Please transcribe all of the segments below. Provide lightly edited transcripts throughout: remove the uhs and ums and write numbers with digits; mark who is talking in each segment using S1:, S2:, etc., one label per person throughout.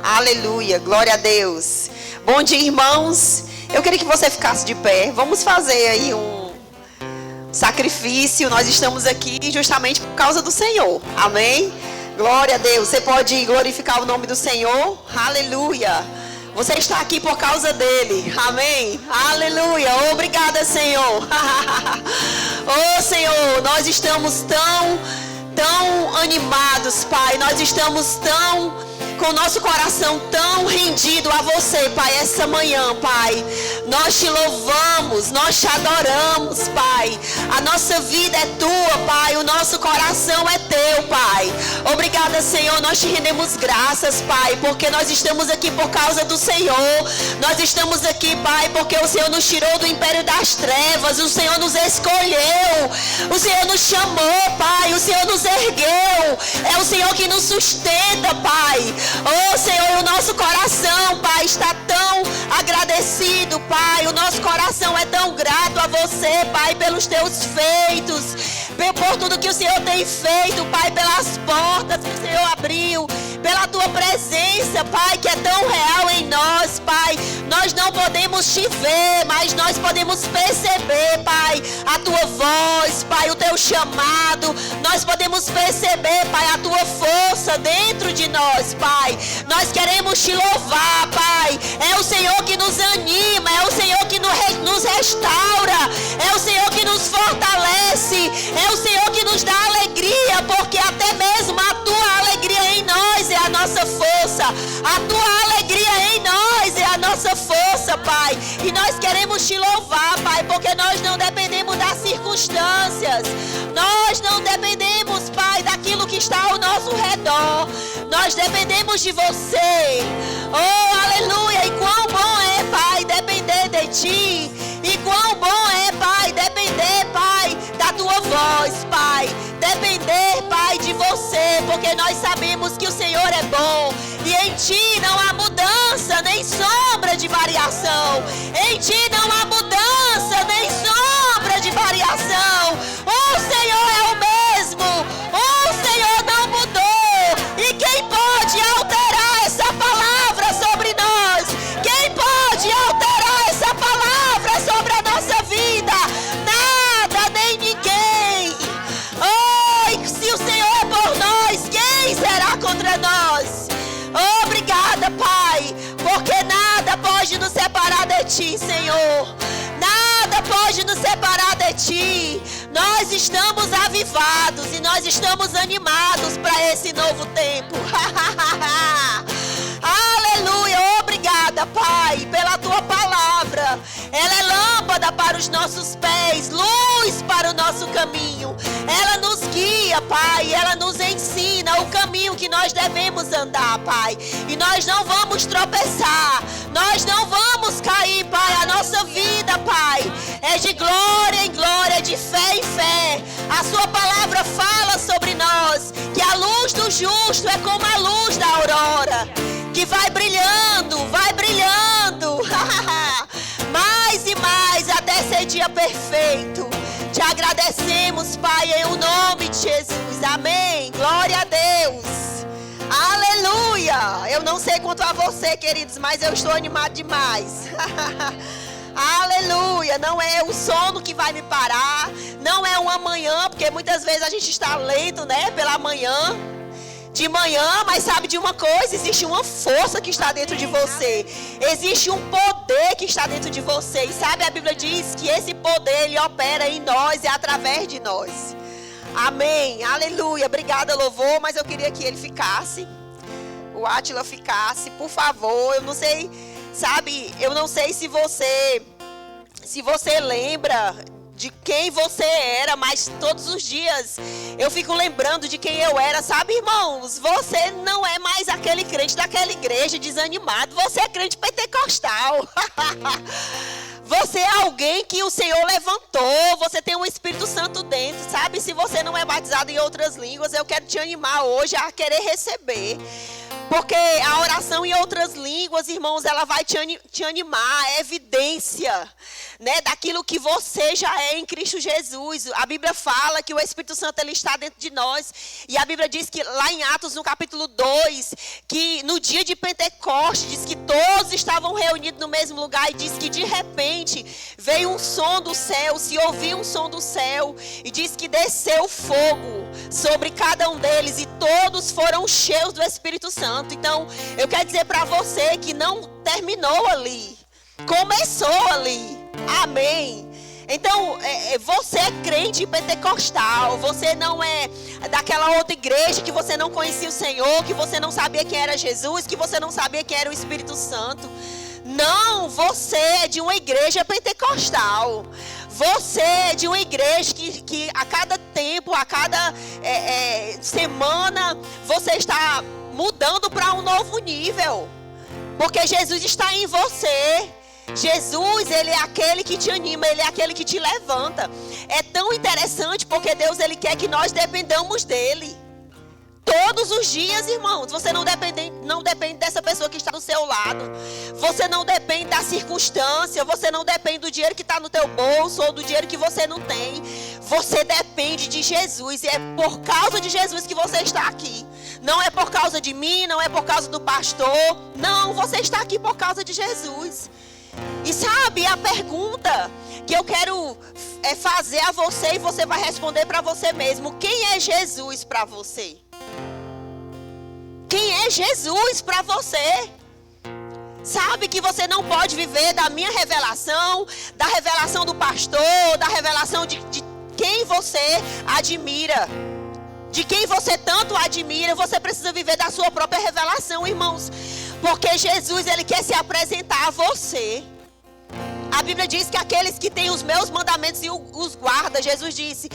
S1: Aleluia, glória a Deus. Bom dia, irmãos. Eu queria que você ficasse de pé. Vamos fazer aí um sacrifício. Nós estamos aqui justamente por causa do Senhor. Amém? Glória a Deus. Você pode glorificar o nome do Senhor? Aleluia. Você está aqui por causa dele. Amém? Aleluia. Obrigada, Senhor. Oh, Senhor, nós estamos tão animados, Pai. Nós estamos com o nosso coração tão rendido a você, Pai, essa manhã, Pai. Nós te louvamos, nós te adoramos, Pai. A nossa vida é tua, Pai. O nosso coração é teu, Pai. Obrigada, Senhor. Nós te rendemos graças, Pai, porque nós estamos aqui por causa do Senhor. Nós estamos aqui, Pai, porque o Senhor nos tirou do império das trevas. O Senhor nos escolheu. O Senhor nos chamou, Pai. O Senhor nos ergueu. É o Senhor que nos sustenta, Pai. Oh, Senhor, o nosso coração, Pai, está tão agradecido, Pai. O nosso coração é tão grato a você, Pai, pelos teus feitos, por tudo que o Senhor tem feito, Pai, pelas portas que o Senhor abriu, pela tua presença, Pai, que é tão real em nós, Pai. Nós não podemos te ver, mas nós podemos perceber, Pai, a tua voz, Pai, o teu chamado. Nós podemos perceber, Pai, a tua força dentro de nós, Pai. Nós queremos te louvar, Pai. É o Senhor que nos anima, é o Senhor que nos restaura, é o Senhor que nos fortalece, é o Senhor que nos dá alegria, porque até mesmo a tua alegria em nós é a nossa força. A tua alegria em nós é a nossa força, Pai. E nós queremos te louvar, Pai, porque nós não dependemos das circunstâncias. Nós não dependemos, Pai, daquilo que está ao nosso redor. Nós dependemos de você. Oh, aleluia. E quão bom é, Pai, depender de ti. E quão bom é, Pai, depender, Pai, da tua voz, Pai. Depender, Pai, de você, porque nós sabemos que o Senhor é bom. E em ti não há mudança, nem sombra de variação. Em ti não há mudança, nem sombra de variação. O Senhor é o mesmo. O Senhor não mudou. E quem pode alterar essa palavra sobre nós? Quem pode alterar essa palavra sobre a nossa vida? Nada, nem ninguém. Oh, e se o Senhor é por nós, quem será contra nós? Obrigada, Pai, porque nada pode nos separar de ti, Senhor. Nada pode nos separar de ti. Nós estamos avivados e nós estamos animados para esse novo tempo. Aleluia. Obrigada, Pai, pela tua palavra. Ela é lâmpada para os nossos pés, luz para o nosso caminho. Ela nos guia, Pai, ela nos ensina o caminho que nós devemos andar, Pai. E nós não vamos tropeçar, nós não vamos cair, Pai. A nossa vida, Pai, é de glória em glória, de fé em fé. A sua palavra fala sobre nós, que a luz do justo é como a luz da aurora, que vai brilhando, mais e mais, até ser dia perfeito. Te agradecemos, Pai, em o nome de Jesus. Amém. Glória a Deus. Aleluia. Eu não sei quanto a você, queridos, mas eu estou animado demais. Aleluia. Não é o sono que vai me parar, não é um amanhã, porque muitas vezes a gente está lento, né, pela manhã, de manhã, mas sabe de uma coisa? Existe uma força que está dentro de você. Existe um poder que está dentro de você. E sabe, a Bíblia diz que esse poder, ele opera em nós e através de nós. Amém, aleluia. Obrigada, louvor, mas eu queria que ele ficasse, o Átila ficasse, por favor. Eu não sei, sabe, eu não sei se você lembra de quem você era, mas todos os dias eu fico lembrando de quem eu era, sabe, irmãos? Você não é mais aquele crente daquela igreja desanimado, você é crente pentecostal. Você é alguém que o Senhor levantou, você tem o Espírito Santo dentro, sabe? Se você não é batizado em outras línguas, eu quero te animar hoje a querer receber. Porque a oração em outras línguas, irmãos, ela vai te animar, é evidência, né, daquilo que você já é em Cristo Jesus. A Bíblia fala que o Espírito Santo ele está dentro de nós. E a Bíblia diz que lá em Atos, no capítulo 2, que no dia de Pentecostes, diz que todos estavam reunidos no mesmo lugar. E diz que de repente veio um som do céu, se ouviu um som do céu. E diz que desceu fogo sobre cada um deles. E todos foram cheios do Espírito Santo. Então, eu quero dizer para você que não terminou ali. Começou ali. Amém. Então, você é crente pentecostal. Você não é daquela outra igreja que você não conhecia o Senhor, que você não sabia quem era Jesus, que você não sabia quem era o Espírito Santo. Não, você é de uma igreja pentecostal. Você é de uma igreja que a cada tempo, a cada semana, você está mudando para um novo nível. Porque Jesus está em você. Jesus, ele é aquele que te anima, ele é aquele que te levanta. É tão interessante porque Deus, ele quer que nós dependamos dele. Todos os dias, irmãos. Você não depende dessa pessoa que está do seu lado. Você não depende da circunstância. Você não depende do dinheiro que está no teu bolso ou do dinheiro que você não tem. Você depende de Jesus. E é por causa de Jesus que você está aqui. Não é por causa de mim, não é por causa do pastor. Não, você está aqui por causa de Jesus. E sabe, a pergunta que eu quero fazer a você, e você vai responder para você mesmo: quem é Jesus para você? Quem é Jesus para você? Sabe que você não pode viver da minha revelação, da revelação do pastor, da revelação de quem você admira. De quem você tanto admira, você precisa viver da sua própria revelação, irmãos. Porque Jesus, ele quer se apresentar a você. A Bíblia diz que aqueles que têm os meus mandamentos e os guarda, Jesus disse: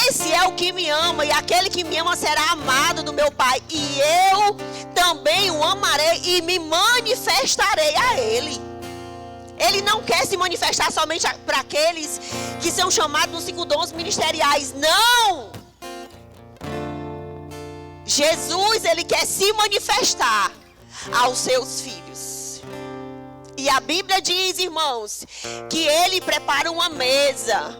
S1: esse é o que me ama, e aquele que me ama será amado do meu Pai, e eu também o amarei e me manifestarei a ele. Ele não quer se manifestar somente para aqueles que são chamados nos 5 dons ministeriais. Não! Jesus, ele quer se manifestar aos seus filhos. E a Bíblia diz, irmãos, que ele prepara uma mesa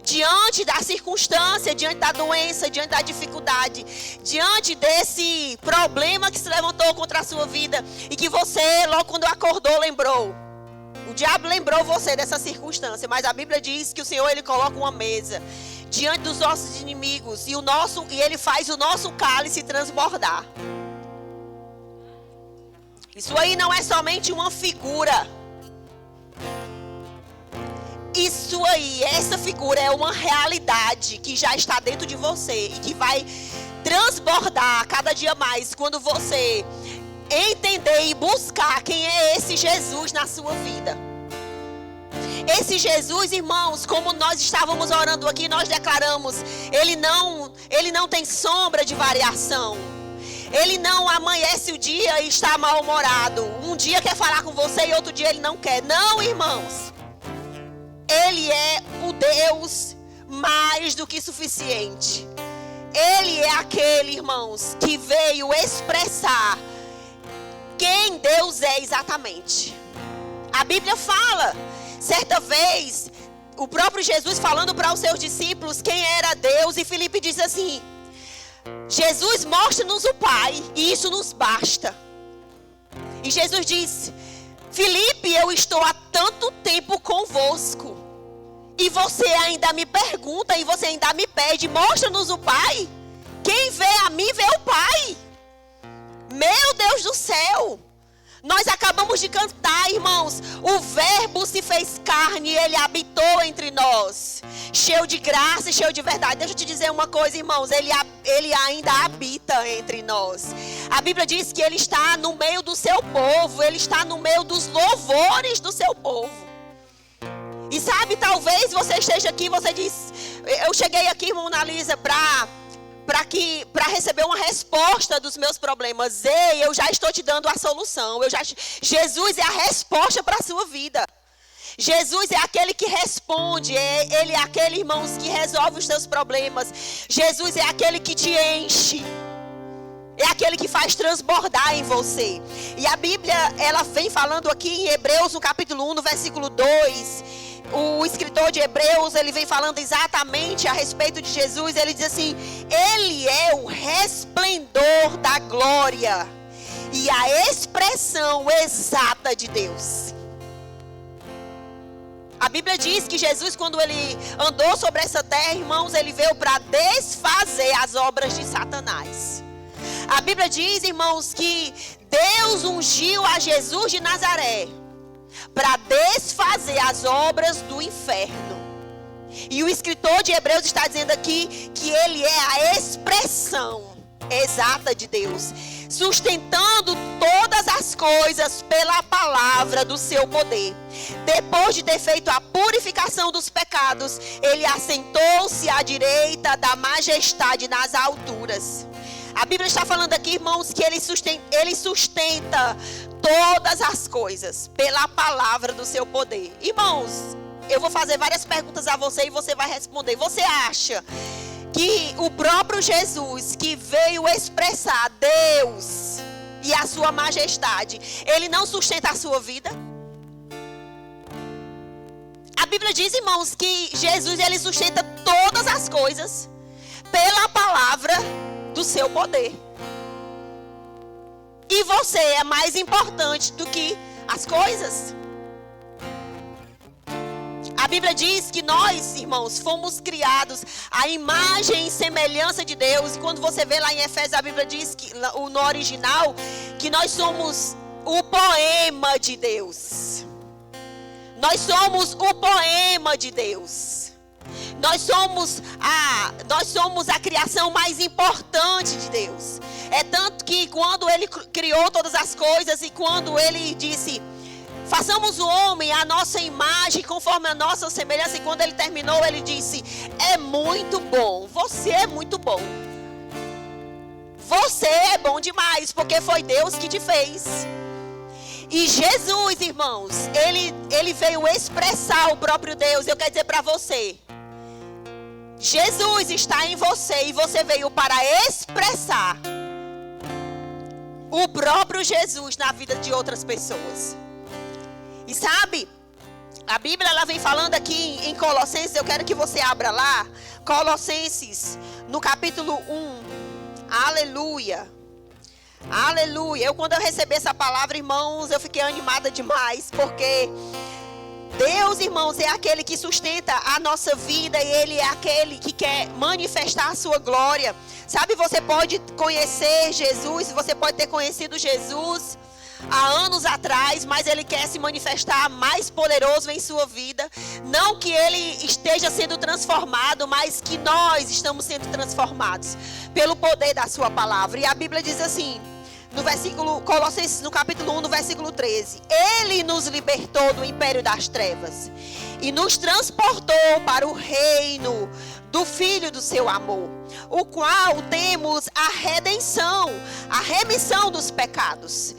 S1: diante da circunstância, diante da doença, diante da dificuldade, diante desse problema que se levantou contra a sua vida e que você, logo quando acordou, lembrou. O diabo lembrou você dessa circunstância, mas a Bíblia diz que o Senhor, ele coloca uma mesa diante dos nossos inimigos e ele faz o nosso cálice transbordar. Isso aí não é somente uma figura. Isso aí, essa figura é uma realidade que já está dentro de você e que vai transbordar cada dia mais quando você entender e buscar quem é esse Jesus na sua vida. Esse Jesus, irmãos, como nós estávamos orando aqui, nós declaramos, ele não tem sombra de variação. Ele não amanhece o dia e está mal-humorado. Um dia quer falar com você e outro dia ele não quer. Não, irmãos. Ele é o Deus mais do que suficiente. Ele é aquele, irmãos, que veio expressar quem Deus é exatamente. A Bíblia fala, certa vez, o próprio Jesus falando para os seus discípulos quem era Deus. E Filipe disse assim: Jesus, mostra-nos o Pai, e isso nos basta. E Jesus disse: Filipe, eu estou há tanto tempo convosco, e você ainda me pergunta, e você ainda me pede, mostra-nos o Pai. Quem vê a mim, vê o Pai. Meu Deus do céu. Nós acabamos de cantar, irmãos, o verbo se fez carne e ele habitou entre nós, cheio de graça e cheio de verdade. Deixa eu te dizer uma coisa, irmãos, ele ainda habita entre nós. A Bíblia diz que ele está no meio do seu povo, ele está no meio dos louvores do seu povo. E sabe, talvez você esteja aqui, você diz: eu cheguei aqui, irmão Analisa, para receber uma resposta dos meus problemas. Ei, eu já estou te dando a solução. Jesus é a resposta para a sua vida. Jesus é aquele que responde. Ele é aquele, irmãos, que resolve os seus problemas. Jesus é aquele que te enche. É aquele aquele que faz transbordar em você. E a Bíblia, ela vem falando aqui em Hebreus, no capítulo 1, no versículo 2. O escritor de Hebreus, ele vem falando exatamente a respeito de Jesus. Ele diz assim: ele é o resplendor da glória e a expressão exata de Deus. A Bíblia diz que Jesus, quando ele andou sobre essa terra, irmãos, ele veio para desfazer as obras de Satanás. A Bíblia diz, irmãos, que Deus ungiu a Jesus de Nazaré para desfazer as obras do inferno. E o escritor de Hebreus está dizendo aqui que ele é a expressão exata de Deus, sustentando todas as coisas pela palavra do seu poder. Depois de ter feito a purificação dos pecados, ele assentou-se à direita da majestade nas alturas. A Bíblia está falando aqui, irmãos, que ele sustenta todas as coisas pela palavra do seu poder. Irmãos, eu vou fazer várias perguntas a você e você vai responder. Você acha que o próprio Jesus, que veio expressar Deus e a sua majestade, ele não sustenta a sua vida? A Bíblia diz, irmãos, que Jesus, ele sustenta todas as coisas pela palavra do seu poder. E você é mais importante do que as coisas. A Bíblia diz que nós, irmãos, fomos criados à imagem e semelhança de Deus. E quando você vê lá em Efésios, a Bíblia diz que no original, que nós somos o poema de Deus. Nós somos o poema de Deus. Nós somos a criação mais importante de Deus. É tanto que quando ele criou todas as coisas e quando ele disse: façamos o homem à nossa imagem, conforme a nossa semelhança. E quando ele terminou, ele disse: é muito bom. Você é muito bom. Você é bom demais, porque foi Deus que te fez. E Jesus, irmãos, ele veio expressar o próprio Deus. Eu quero dizer para você: Jesus está em você e você veio para expressar o próprio Jesus na vida de outras pessoas. E sabe, a Bíblia, ela vem falando aqui em Colossenses. Eu quero que você abra lá, Colossenses, no capítulo 1. Aleluia. Aleluia. Quando eu recebi essa palavra, irmãos, eu fiquei animada demais, porque Deus, irmãos, é aquele que sustenta a nossa vida e Ele é aquele que quer manifestar a sua glória. Sabe, você pode conhecer Jesus, você pode ter conhecido Jesus há anos atrás, mas Ele quer se manifestar mais poderoso em sua vida. Não que Ele esteja sendo transformado, mas que nós estamos sendo transformados pelo poder da sua palavra. E a Bíblia diz assim, no versículo, Colossenses, no capítulo 1, no versículo 13: Ele nos libertou do império das trevas e nos transportou para o reino do Filho do seu amor, o qual temos a redenção, a remissão dos pecados.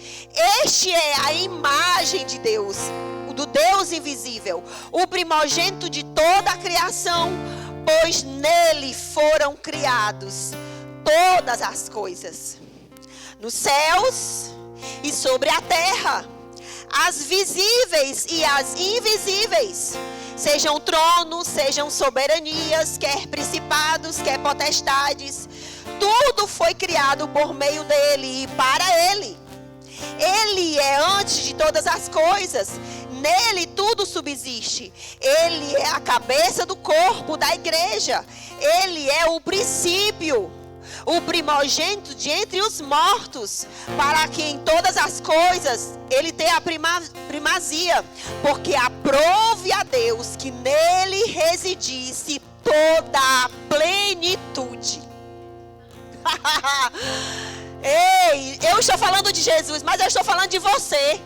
S1: Este é a imagem de Deus, do Deus invisível, o primogênito de toda a criação, pois nele foram criados todas as coisas, nos céus e sobre a terra, as visíveis e as invisíveis, sejam tronos, sejam soberanias, quer principados, quer potestades. Tudo foi criado por meio dele e para ele. Ele é antes de todas as coisas. Nele tudo subsiste. Ele é a cabeça do corpo da igreja. Ele é o princípio, o primogênito de entre os mortos, para que em todas as coisas ele tenha a primazia, porque aprove a Deus que nele residisse toda a plenitude. Ei, eu estou falando de Jesus, mas eu estou falando de você.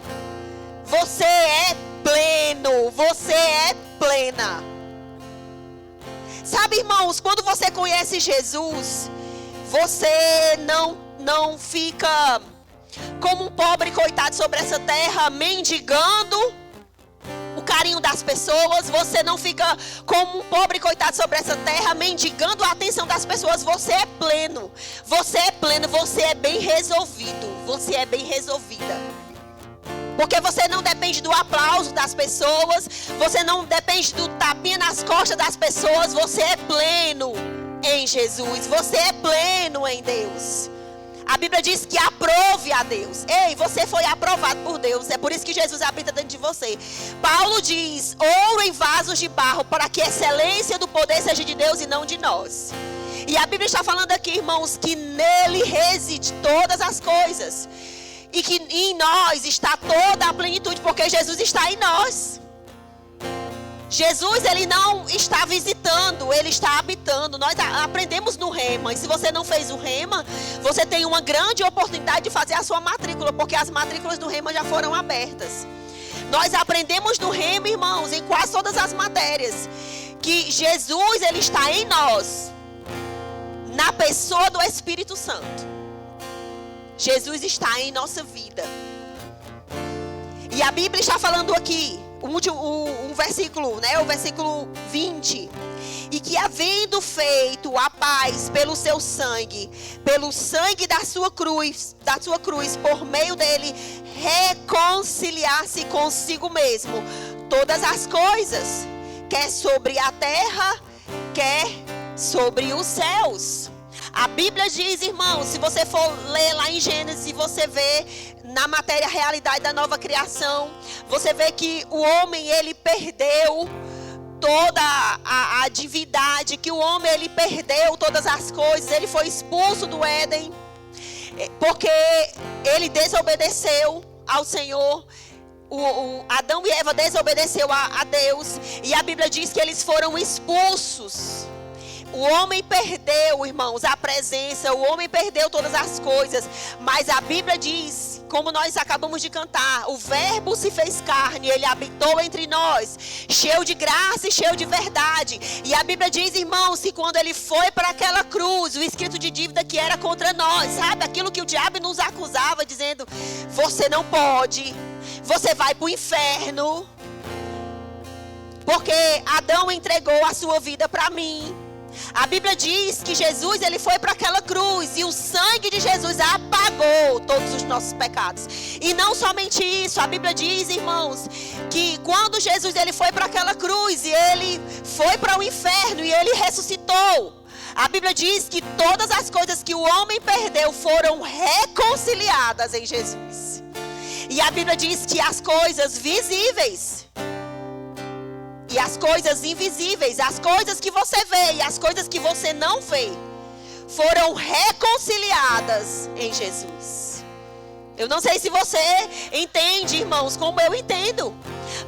S1: Você é pleno, você é plena. Sabe, irmãos, quando você conhece Jesus, você não fica como um pobre coitado sobre essa terra, mendigando o carinho das pessoas, você não fica como um pobre coitado sobre essa terra, mendigando a atenção das pessoas. Você é pleno, você é bem resolvido, você é bem resolvida. Porque você não depende do aplauso das pessoas, você não depende do tapinha nas costas das pessoas, você é pleno em Jesus, você é pleno em Deus. A Bíblia diz que aprove a Deus. Ei, você foi aprovado por Deus. É por isso que Jesus habita dentro de você. Paulo diz: ouro em vasos de barro, para que a excelência do poder seja de Deus e não de nós. E a Bíblia está falando aqui, irmãos, que nele reside todas as coisas. E que em nós está toda a plenitude, porque Jesus está em nós. Jesus, ele não está visitando, ele está habitando. Nós aprendemos no Rema. E se você não fez o Rema, você tem uma grande oportunidade de fazer a sua matrícula, porque as matrículas do Rema já foram abertas. Nós aprendemos no Rema, irmãos, em quase todas as matérias, que Jesus, ele está em nós, na pessoa do Espírito Santo. Jesus está em nossa vida. E a Bíblia está falando aqui, um versículo, né? O versículo 20. E que havendo feito a paz pelo seu sangue, pelo sangue da sua cruz, por meio dele, reconciliar-se consigo mesmo todas as coisas, quer sobre a terra, quer sobre os céus. A Bíblia diz, irmão, se você for ler lá em Gênesis, você vê na matéria a realidade da nova criação, você vê que o homem, ele perdeu toda a divindade, que o homem, ele perdeu todas as coisas, ele foi expulso do Éden, porque ele desobedeceu ao Senhor. Adão e Eva desobedeceu a Deus, e a Bíblia diz que eles foram expulsos. O homem perdeu, irmãos, a presença, o homem perdeu todas as coisas, mas a Bíblia diz, como nós acabamos de cantar, o verbo se fez carne, ele habitou entre nós, cheio de graça e cheio de verdade. E a Bíblia diz, irmãos, que quando ele foi para aquela cruz, o escrito de dívida que era contra nós, sabe, aquilo que o diabo nos acusava, dizendo: você não pode, você vai para o inferno, porque Adão entregou a sua vida para mim. A Bíblia diz que Jesus, ele foi para aquela cruz e o sangue de Jesus apagou todos os nossos pecados. E não somente isso, a Bíblia diz, irmãos, que quando Jesus, ele foi para aquela cruz e ele foi para o inferno e ele ressuscitou, a Bíblia diz que todas as coisas que o homem perdeu foram reconciliadas em Jesus. E a Bíblia diz que as coisas visíveis e as coisas invisíveis, as coisas que você vê e as coisas que você não vê, foram reconciliadas em Jesus. Eu não sei se você entende, irmãos, como eu entendo,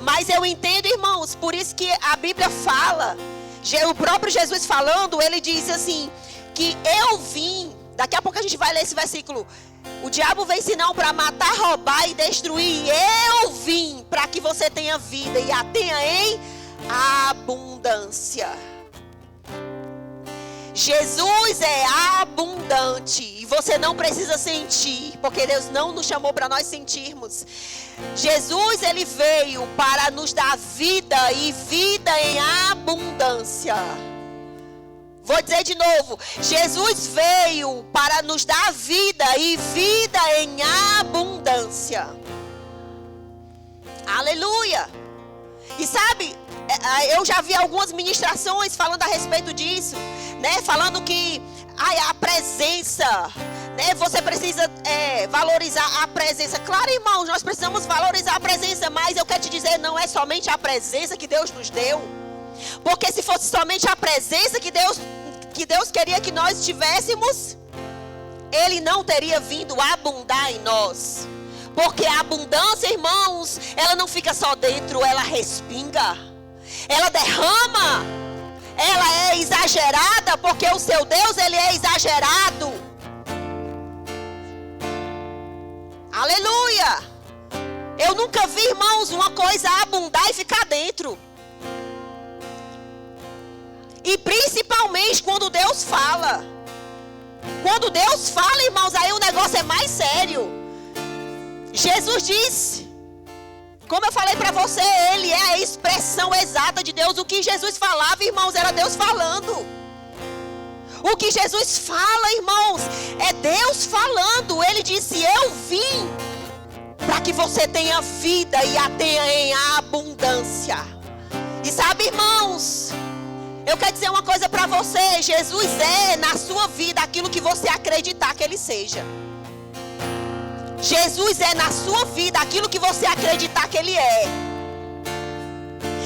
S1: mas eu entendo, irmãos, por isso que a Bíblia fala, o próprio Jesus falando, ele diz assim, que eu vim, daqui a pouco a gente vai ler esse versículo, o diabo vem senão para matar, roubar e destruir, eu vim para que você tenha vida e a tenha em abundância. Jesus é abundante e você não precisa sentir, porque Deus não nos chamou para nós sentirmos. Jesus, ele veio para nos dar vida e vida em abundância. Vou dizer de novo, Jesus veio para nos dar vida e vida em abundância. Aleluia! E sabe, eu já vi algumas ministrações falando a respeito disso, né? Falando que a presença, né? Você precisa valorizar a presença. Claro, irmãos, nós precisamos valorizar a presença, mas eu quero te dizer, não é somente a presença que Deus nos deu. Porque se fosse somente a presença que Deus queria que nós tivéssemos, Ele não teria vindo abundar em nós. Porque a abundância, irmãos, ela não fica só dentro, ela respinga, ela derrama, ela é exagerada, porque o seu Deus, ele é exagerado. Aleluia! Eu nunca vi, irmãos, uma coisa abundar e ficar dentro. E principalmente quando Deus fala. Quando Deus fala, irmãos, aí o negócio é mais sério. Jesus disse Como eu falei para você, ele é a expressão exata de Deus. O que Jesus falava, irmãos, era Deus falando. O que Jesus fala, irmãos, é Deus falando. Ele disse: eu vim para que você tenha vida e a tenha em abundância. E sabe, irmãos, eu quero dizer uma coisa para você. Jesus é na sua vida aquilo que você acreditar que ele seja. Jesus é na sua vida aquilo que você acreditar que ele é.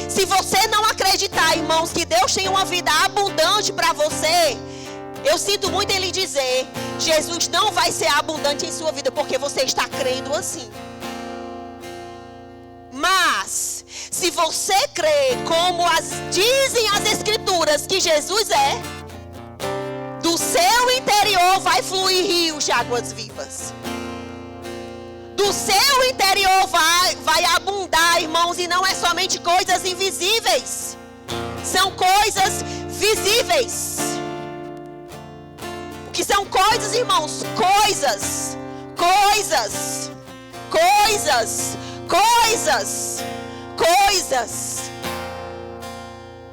S1: Se você não acreditar, irmãos, que Deus tem uma vida abundante para você, eu sinto muito em lhe dizer, Jesus não vai ser abundante em sua vida, porque você está crendo assim. Mas, se você crê como dizem as Escrituras que Jesus é, do seu interior vai fluir rios de águas vivas. Do seu interior vai abundar, irmãos, e não é somente coisas invisíveis. São coisas visíveis. O que são coisas, irmãos? Coisas.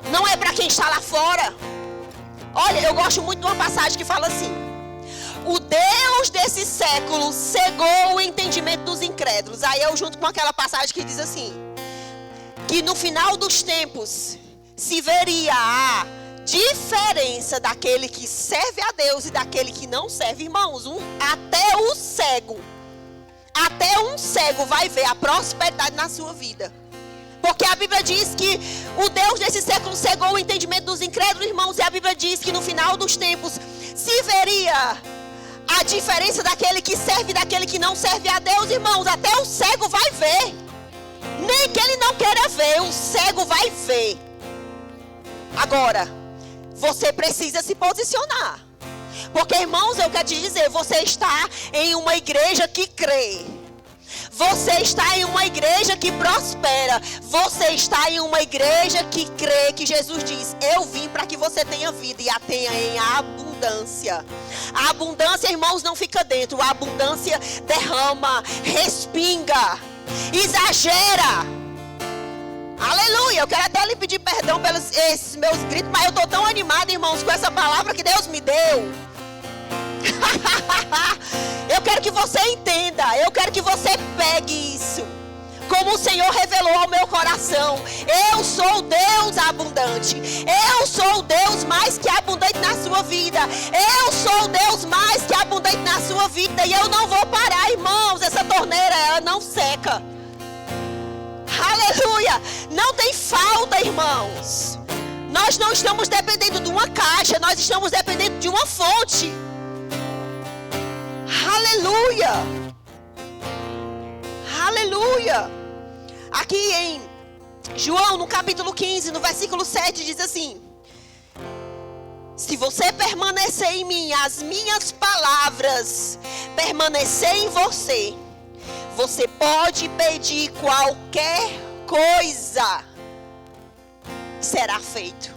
S1: Não é para quem está lá fora. Olha, eu gosto muito de uma passagem que fala assim: o Deus desse século cegou o entendimento dos incrédulos. Aí eu junto com aquela passagem que diz assim, que no final dos tempos se veria a diferença daquele que serve a Deus e daquele que não serve. Irmãos, até um cego vai ver a prosperidade na sua vida. Porque a Bíblia diz que o Deus desse século cegou o entendimento dos incrédulos, irmãos. E a Bíblia diz que no final dos tempos se veria a diferença daquele que serve e daquele que não serve a Deus, irmãos. Até o cego vai ver. Nem que ele não queira ver, o cego vai ver. Agora, você precisa se posicionar. Porque, irmãos, eu quero te dizer, você está em uma igreja que crê. Você está em uma igreja que prospera. Você está em uma igreja que crê, que Jesus diz: eu vim para que você tenha vida e a tenha em abundância. A abundância, irmãos, não fica dentro. A abundância derrama, respinga, exagera. Aleluia. Eu quero até lhe pedir perdão pelos esses meus gritos, mas eu estou tão animada, irmãos, com essa palavra que Deus me deu. Eu quero que você entenda. Eu quero que você pegue isso como o Senhor revelou ao meu coração. Eu sou o Deus abundante. Eu sou o Deus mais que abundante na sua vida. Eu sou o Deus mais que abundante na sua vida. E eu não vou parar, irmãos. Essa torneira, ela não seca. Aleluia. Não tem falta, irmãos. Nós não estamos dependendo de uma caixa. Nós estamos dependendo de uma fonte. Aleluia. Aleluia. Aqui em João, no capítulo 15, no versículo 7, diz assim: se você permanecer em mim, as minhas palavras permanecer em você, você pode pedir qualquer coisa, será feito.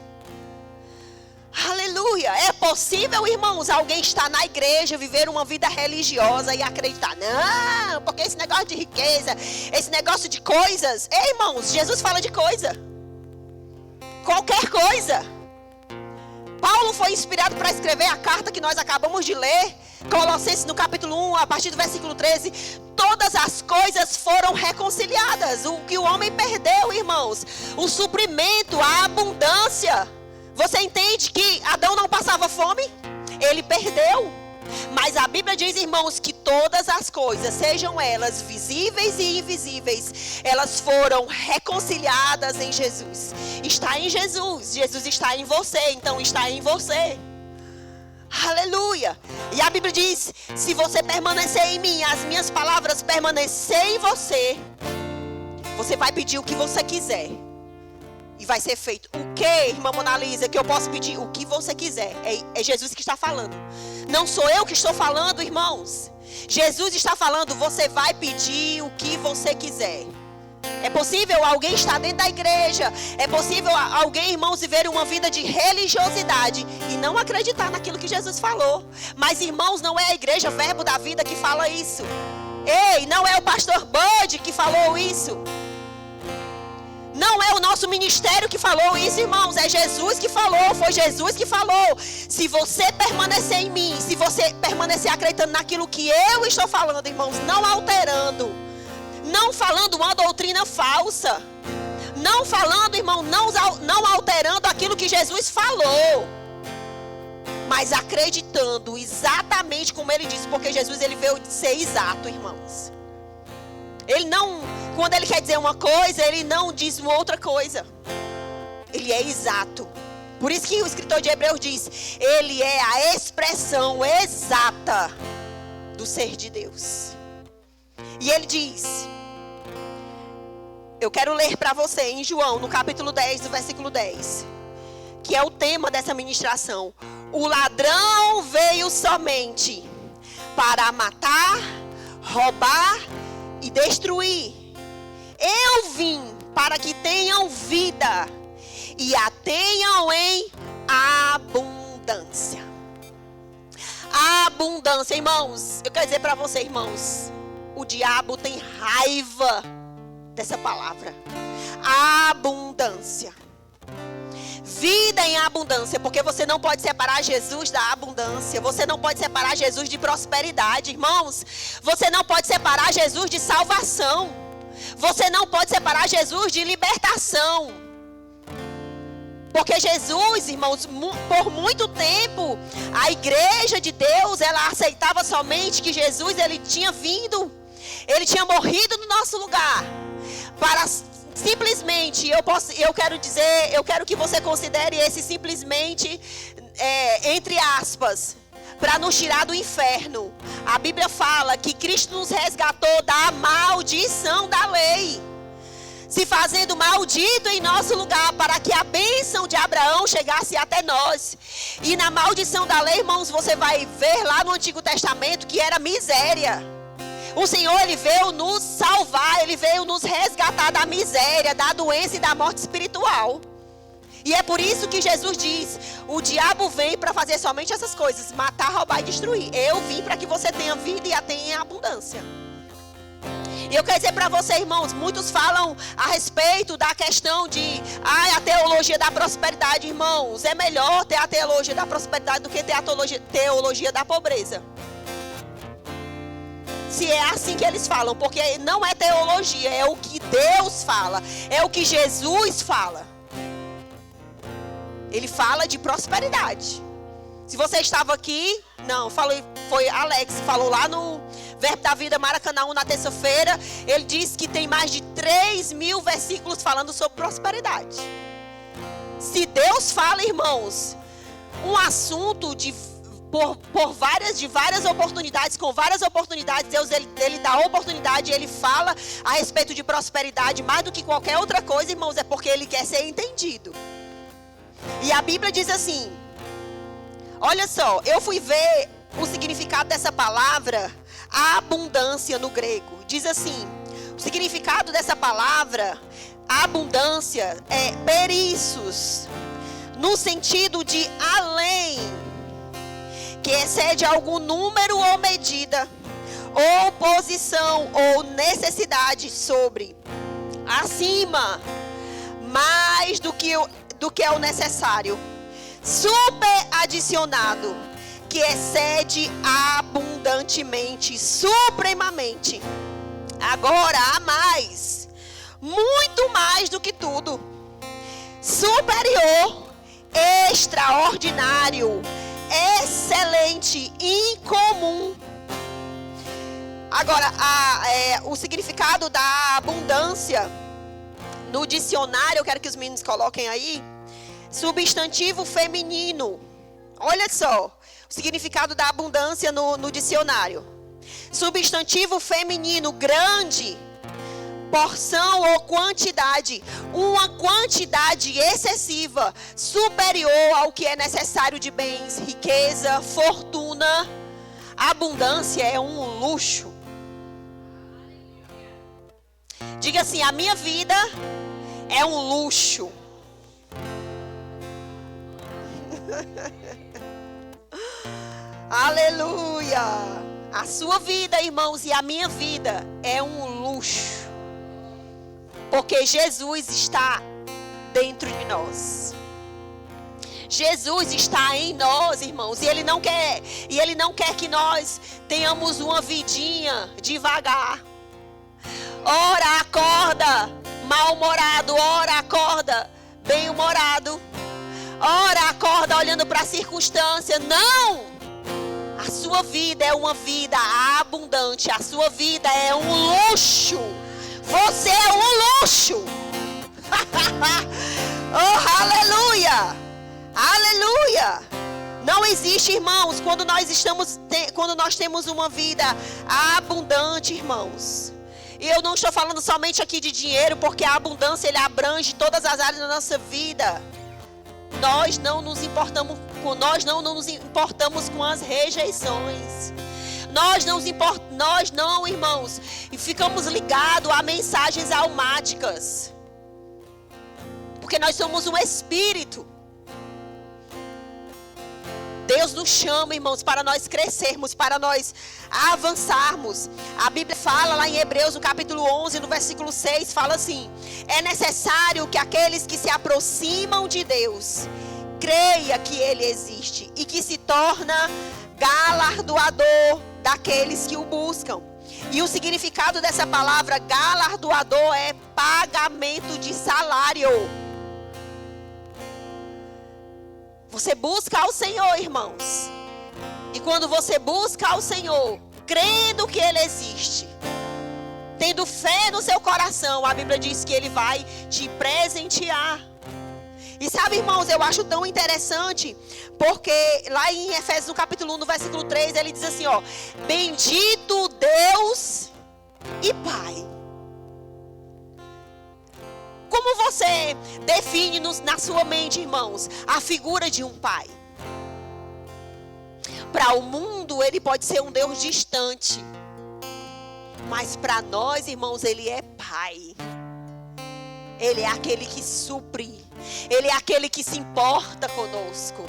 S1: Aleluia. É possível, irmãos, alguém estar na igreja, viver uma vida religiosa e acreditar: não, porque esse negócio de riqueza, esse negócio de coisas. Ei, irmãos, Jesus fala de coisa. Qualquer coisa. Paulo foi inspirado para escrever a carta que nós acabamos de ler, Colossenses, no capítulo 1, a partir do versículo 13. Todas as coisas foram reconciliadas. O que o homem perdeu, irmãos, o suprimento, a abundância. Você entende que Adão não passava fome? Ele perdeu. Mas a Bíblia diz, irmãos, que todas as coisas, sejam elas visíveis e invisíveis, elas foram reconciliadas em Jesus. Está em Jesus. Jesus está em você, então está em você. Aleluia. E a Bíblia diz: se você permanecer em mim, as minhas palavras permanecer em você, você vai pedir o que você quiser e vai ser feito. O que, irmã Mona Lisa, que eu posso pedir? O que você quiser. É Jesus que está falando. Não sou eu que estou falando, irmãos. Jesus está falando: você vai pedir o que você quiser. É possível alguém estar dentro da igreja. É possível alguém, irmãos, viver uma vida de religiosidade e não acreditar naquilo que Jesus falou. Mas, irmãos, não é a igreja Verbo da Vida que fala isso. Ei, não é o pastor Bud que falou isso. Não é o nosso ministério que falou isso, irmãos. É Jesus que falou. Foi Jesus que falou. Se você permanecer em mim, se você permanecer acreditando naquilo que eu estou falando, irmãos, não alterando, não falando uma doutrina falsa, não falando, irmão, não alterando aquilo que Jesus falou, mas acreditando exatamente como ele disse, porque Jesus, ele veio ser exato, irmãos. Ele não, quando ele quer dizer uma coisa, ele não diz outra coisa. Ele é exato. Por isso que o escritor de Hebreus diz, ele é a expressão exata do ser de Deus. E ele diz, eu quero ler para você em João, no capítulo 10, do versículo 10, que é o tema dessa ministração. O ladrão veio somente para matar, roubar e destruir. Eu vim para que tenham vida e a tenham em abundância. Abundância, irmãos. Eu quero dizer para você, irmãos, o diabo tem raiva dessa palavra. Abundância. Vida em abundância, porque você não pode separar Jesus da abundância. Você não pode separar Jesus de prosperidade, irmãos. Você não pode separar Jesus de salvação. Você não pode separar Jesus de libertação. Porque Jesus, irmãos, por muito tempo, a igreja de Deus, ela aceitava somente que Jesus, ele tinha vindo, ele tinha morrido no nosso lugar, para simplesmente, eu quero que você considere esse simplesmente, entre aspas, para nos tirar do inferno. A Bíblia fala que Cristo nos resgatou da maldição da lei, se fazendo maldito em nosso lugar, para que a bênção de Abraão chegasse até nós. E na maldição da lei, irmãos, você vai ver lá no Antigo Testamento que era miséria. O Senhor, ele veio nos salvar, ele veio nos resgatar da miséria, da doença e da morte espiritual. E é por isso que Jesus diz, o diabo vem para fazer somente essas coisas, matar, roubar e destruir. Eu vim para que você tenha vida e a tenha em abundância. E eu quero dizer para você, irmãos, muitos falam a respeito da questão de a teologia da prosperidade, irmãos. É melhor ter a teologia da prosperidade do que ter a teologia da pobreza. Se é assim que eles falam, porque não é teologia, é o que Deus fala, é o que Jesus fala. Ele fala de prosperidade. Se você estava aqui, foi Alex, falou lá no Verbo da Vida Maracanã na terça-feira, ele disse que tem mais de 3.000 versículos falando sobre prosperidade. Se Deus fala, irmãos, um assunto por várias oportunidades, com várias oportunidades, Deus ele dá oportunidade, ele fala a respeito de prosperidade mais do que qualquer outra coisa, irmãos, é porque ele quer ser entendido. E a Bíblia diz assim, olha só, eu fui ver o significado dessa palavra, abundância no grego. Diz assim, o significado dessa palavra, abundância, é perissos, no sentido de além, que excede algum número ou medida, ou posição, ou necessidade sobre, acima, mais do que é o necessário, super adicionado, que excede abundantemente, supremamente, agora há mais, muito mais do que tudo, superior, extraordinário, excelente, incomum. Agora, o significado da abundância no dicionário, eu quero que os meninos coloquem aí, substantivo feminino. Olha só, o significado da abundância no dicionário. Substantivo feminino, grande, porção ou quantidade, uma quantidade excessiva, superior ao que é necessário de bens, riqueza, fortuna. Abundância é um luxo. Diga assim, a minha vida é um luxo. Aleluia! A sua vida, irmãos, e a minha vida é um luxo. Porque Jesus está dentro de nós. Jesus está em nós, irmãos, e Ele não quer que nós tenhamos uma vidinha devagar. Ora, acorda mal-humorado, ora, acorda bem-humorado, ora, acorda olhando para a circunstância. Não! A sua vida é uma vida abundante, a sua vida é um luxo. Você é um luxo. Oh, aleluia! Aleluia! Não existe, irmãos, quando nós temos uma vida abundante, irmãos. E eu não estou falando somente aqui de dinheiro, porque a abundância ele abrange todas as áreas da nossa vida. Nós não nos importamos com as rejeições. Nós não, irmãos, e ficamos ligados a mensagens almáticas. Porque nós somos um espírito. Deus nos chama, irmãos, para nós crescermos, para nós avançarmos. A Bíblia fala lá em Hebreus, no capítulo 11, no versículo 6, fala assim: é necessário que aqueles que se aproximam de Deus creia que Ele existe e que se torna galardoador daqueles que o buscam. E o significado dessa palavra galardoador é pagamento de salário. Você busca ao Senhor, irmãos. E quando você busca ao Senhor, crendo que Ele existe, tendo fé no seu coração, a Bíblia diz que Ele vai te presentear. E sabe, irmãos, eu acho tão interessante, porque lá em Efésios, no capítulo 1, no versículo 3, ele diz assim, ó: bendito Deus e Pai. Como você define na sua mente, irmãos, a figura de um pai? Para o mundo, ele pode ser um Deus distante. Mas para nós, irmãos, ele é pai. Ele é aquele que supre. Ele é aquele que se importa conosco.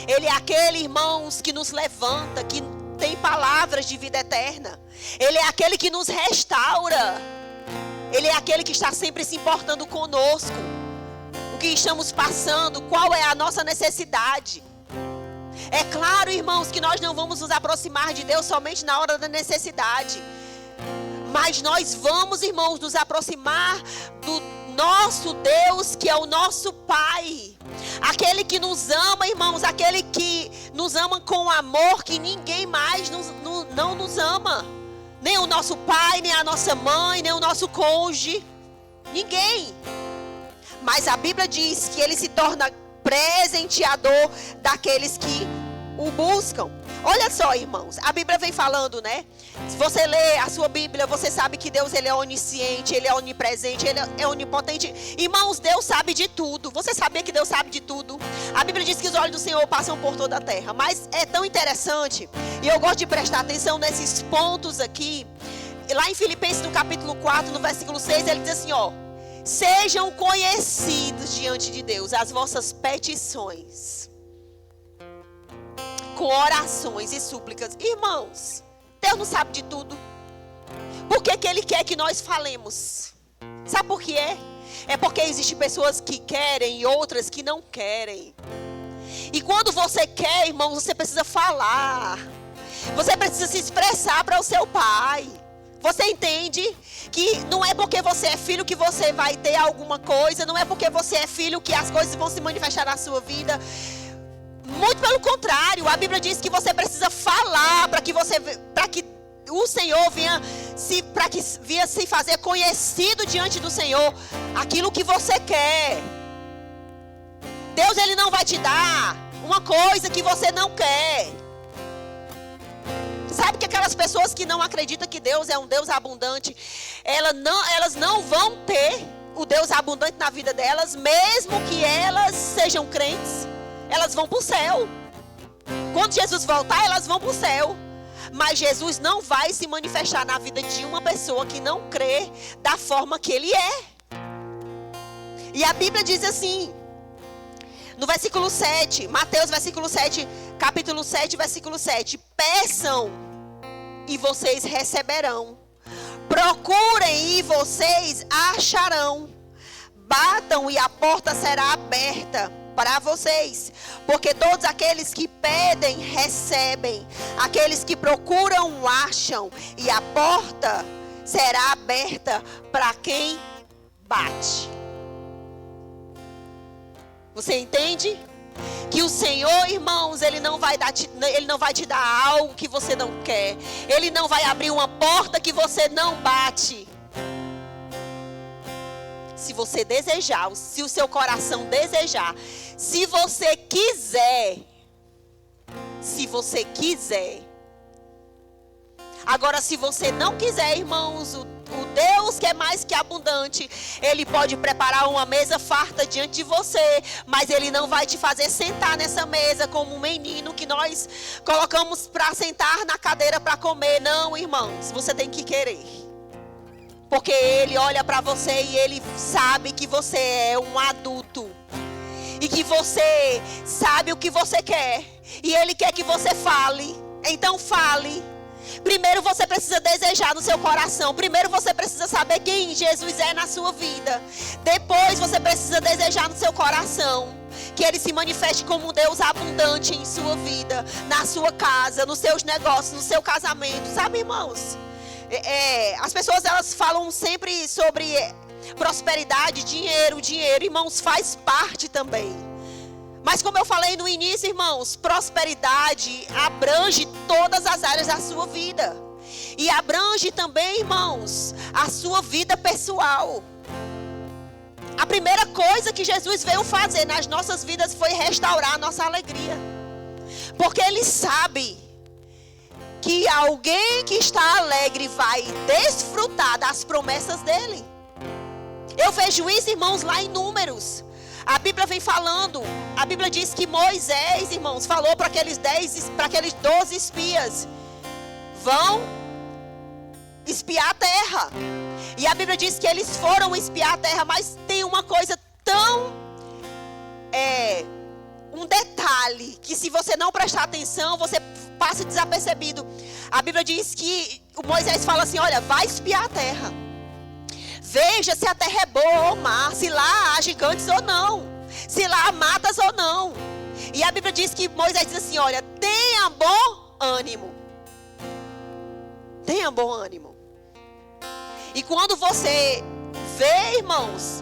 S1: Ele é aquele, irmãos, que nos levanta, que tem palavras de vida eterna. Ele é aquele que nos restaura. Ele é aquele que está sempre se importando conosco. O que estamos passando, qual é a nossa necessidade. É claro, irmãos, que nós não vamos nos aproximar de Deus somente na hora da necessidade. Mas nós vamos, irmãos, nos aproximar do nosso Deus, que é o nosso Pai. Aquele que nos ama, irmãos, aquele que nos ama com amor que ninguém mais não nos ama. Nem o nosso pai, nem a nossa mãe, nem o nosso cônjuge. Ninguém. Mas a Bíblia diz que Ele se torna presenteador daqueles que o buscam. Olha só, irmãos, a Bíblia vem falando, né? Se você lê a sua Bíblia, você sabe que Deus ele é onisciente, Ele é onipresente, Ele é onipotente. Irmãos, Deus sabe de tudo. Você sabia que Deus sabe de tudo? A Bíblia diz que os olhos do Senhor passam por toda a terra. Mas é tão interessante, e eu gosto de prestar atenção nesses pontos aqui. Lá em Filipenses, no capítulo 4, no versículo 6, ele diz assim, ó: sejam conhecidos diante de Deus as vossas petições, com orações e súplicas. Irmãos, Deus não sabe de tudo. Por que Ele quer que nós falemos? Sabe por que é? É porque existem pessoas que querem e outras que não querem. E quando você quer, irmão, você precisa falar. Você precisa se expressar para o seu pai. Você entende que não é porque você é filho que você vai ter alguma coisa. Não é porque você é filho que as coisas vão se manifestar na sua vida. Muito pelo contrário, a Bíblia diz que você precisa falar para que o Senhor venha se fazer conhecido diante do Senhor aquilo que você quer. Deus ele não vai te dar uma coisa que você não quer. Sabe que aquelas pessoas que não acreditam que Deus é um Deus abundante, elas não vão ter o Deus abundante na vida delas, mesmo que elas sejam crentes. Elas vão para o céu. Quando Jesus voltar, elas vão para o céu. Mas Jesus não vai se manifestar na vida de uma pessoa que não crê da forma que Ele é. E a Bíblia diz assim, no versículo 7, Mateus versículo 7, capítulo 7, versículo 7. Peçam e vocês receberão. Procurem e vocês acharão. Batam e a porta será aberta para vocês. Porque todos aqueles que pedem, recebem. Aqueles que procuram, acham. E a porta será aberta para quem bate. Você entende? Que o Senhor, irmãos, Ele não vai te dar algo que você não quer. Ele não vai abrir uma porta que você não bate. Se você desejar, se o seu coração desejar, se você quiser. Agora, se você não quiser, irmãos, o Deus que é mais que abundante, Ele pode preparar uma mesa farta diante de você, mas Ele não vai te fazer sentar nessa mesa como um menino que nós colocamos para sentar na cadeira para comer. Não, irmãos, você tem que querer. Porque Ele olha para você e Ele sabe que você é um adulto. E que você sabe o que você quer. E Ele quer que você fale. Então fale. Primeiro você precisa desejar no seu coração. Primeiro você precisa saber quem Jesus é na sua vida. Depois você precisa desejar no seu coração que Ele se manifeste como um Deus abundante em sua vida, na sua casa, nos seus negócios, no seu casamento. Sabe, irmãos? As pessoas, elas falam sempre sobre prosperidade, dinheiro. Irmãos, faz parte também. Mas como eu falei no início, irmãos, prosperidade abrange todas as áreas da sua vida. E abrange também, irmãos, a sua vida pessoal. A primeira coisa que Jesus veio fazer nas nossas vidas foi restaurar a nossa alegria. Porque Ele sabe que alguém que está alegre vai desfrutar das promessas dEle. Eu vejo isso, irmãos, lá em Números. A Bíblia vem falando. A Bíblia diz que Moisés, irmãos, falou para aqueles 12 espias: vão espiar a terra. E a Bíblia diz que eles foram espiar a terra. Mas tem uma coisa tão um detalhe que, se você não prestar atenção, você passa desapercebido. A Bíblia diz que o Moisés fala assim: olha, vai espiar a terra. Veja se a terra é boa ou má, se lá há gigantes ou não, se lá há matas ou não. E a Bíblia diz que Moisés diz assim: olha, tenha bom ânimo. Tenha bom ânimo. E quando você vê, irmãos,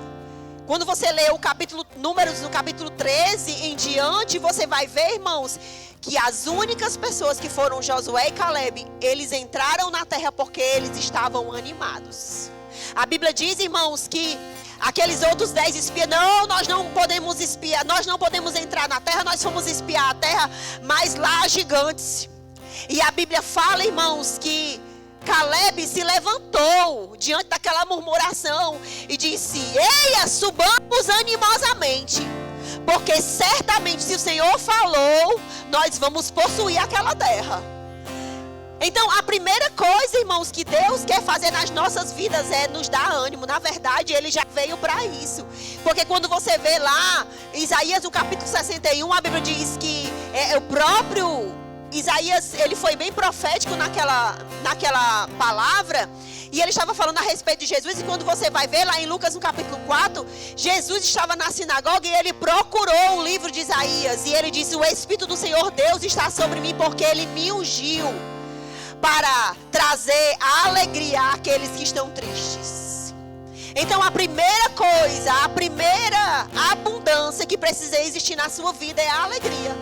S1: quando você lê o capítulo Números, no capítulo 13 em diante, você vai ver, irmãos, que as únicas pessoas que foram Josué e Caleb, eles entraram na terra porque eles estavam animados. A Bíblia diz, irmãos, que aqueles outros 10 espias: não, nós não podemos espiar, nós não podemos entrar na terra, nós fomos espiar a terra, mas lá há gigantes. E a Bíblia fala, irmãos, que Caleb se levantou diante daquela murmuração e disse: eia, subamos animosamente, porque certamente, se o Senhor falou, nós vamos possuir aquela terra. Então, a primeira coisa, irmãos, que Deus quer fazer nas nossas vidas é nos dar ânimo. Na verdade, Ele já veio para isso. Porque quando você vê lá, Isaías, no capítulo 61, a Bíblia diz que o próprio Isaías, ele foi bem profético naquela palavra. E ele estava falando a respeito de Jesus. E quando você vai ver lá em Lucas, no capítulo 4, Jesus estava na sinagoga e ele procurou o livro de Isaías. E ele disse: o Espírito do Senhor Deus está sobre mim, porque Ele me ungiu para trazer a alegria àqueles que estão tristes. Então, a primeira coisa, a primeira abundância que precisa existir na sua vida é a alegria.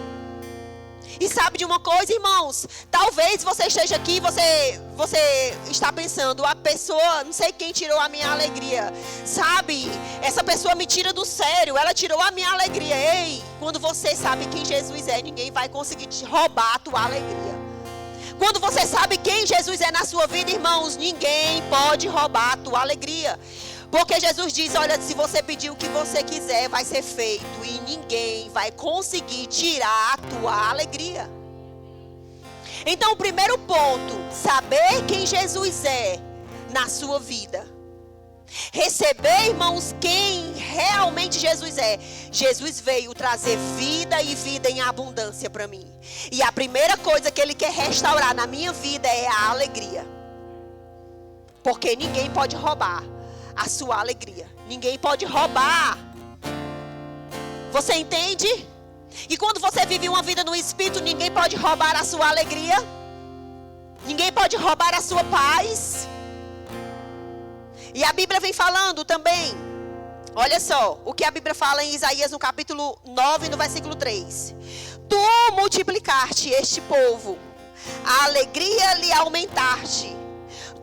S1: E sabe de uma coisa, irmãos? Talvez você esteja aqui e você está pensando: a pessoa, não sei quem tirou a minha alegria. Sabe, essa pessoa me tira do sério, ela tirou a minha alegria. Ei, quando você sabe quem Jesus é, ninguém vai conseguir te roubar a tua alegria. Quando você sabe quem Jesus é na sua vida, irmãos, ninguém pode roubar a tua alegria. Porque Jesus diz: olha, se você pedir o que você quiser, vai ser feito. E ninguém vai conseguir tirar a tua alegria. Então, o primeiro ponto: saber quem Jesus é na sua vida. Receber, irmãos, quem realmente Jesus é. Jesus veio trazer vida e vida em abundância para mim. E a primeira coisa que Ele quer restaurar na minha vida é a alegria. Porque ninguém pode roubar a sua alegria. Ninguém pode roubar. Você entende? E quando você vive uma vida no Espírito, ninguém pode roubar a sua alegria. Ninguém pode roubar a sua paz. E a Bíblia vem falando também. Olha só, o que a Bíblia fala em Isaías no capítulo 9, no versículo 3. Tu multiplicaste este povo, a alegria lhe aumentaste.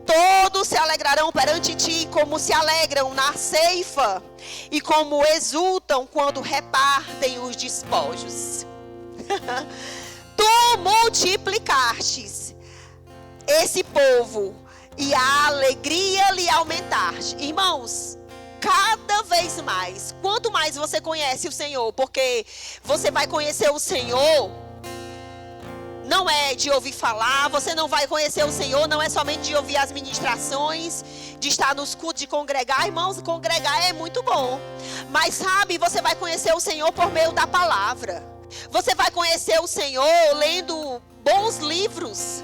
S1: Todos se alegrarão perante ti, como se alegram na ceifa, e como exultam quando repartem os despojos. Tu multiplicastes esse povo, e a alegria lhe aumentaste. Irmãos, cada vez mais, quanto mais você conhece o Senhor, porque você vai conhecer o Senhor, não é de ouvir falar, você não vai conhecer o Senhor, não é somente de ouvir as ministrações, de estar nos cultos, de congregar. Irmãos, congregar é muito bom, mas sabe, você vai conhecer o Senhor por meio da palavra. Você vai conhecer o Senhor lendo bons livros.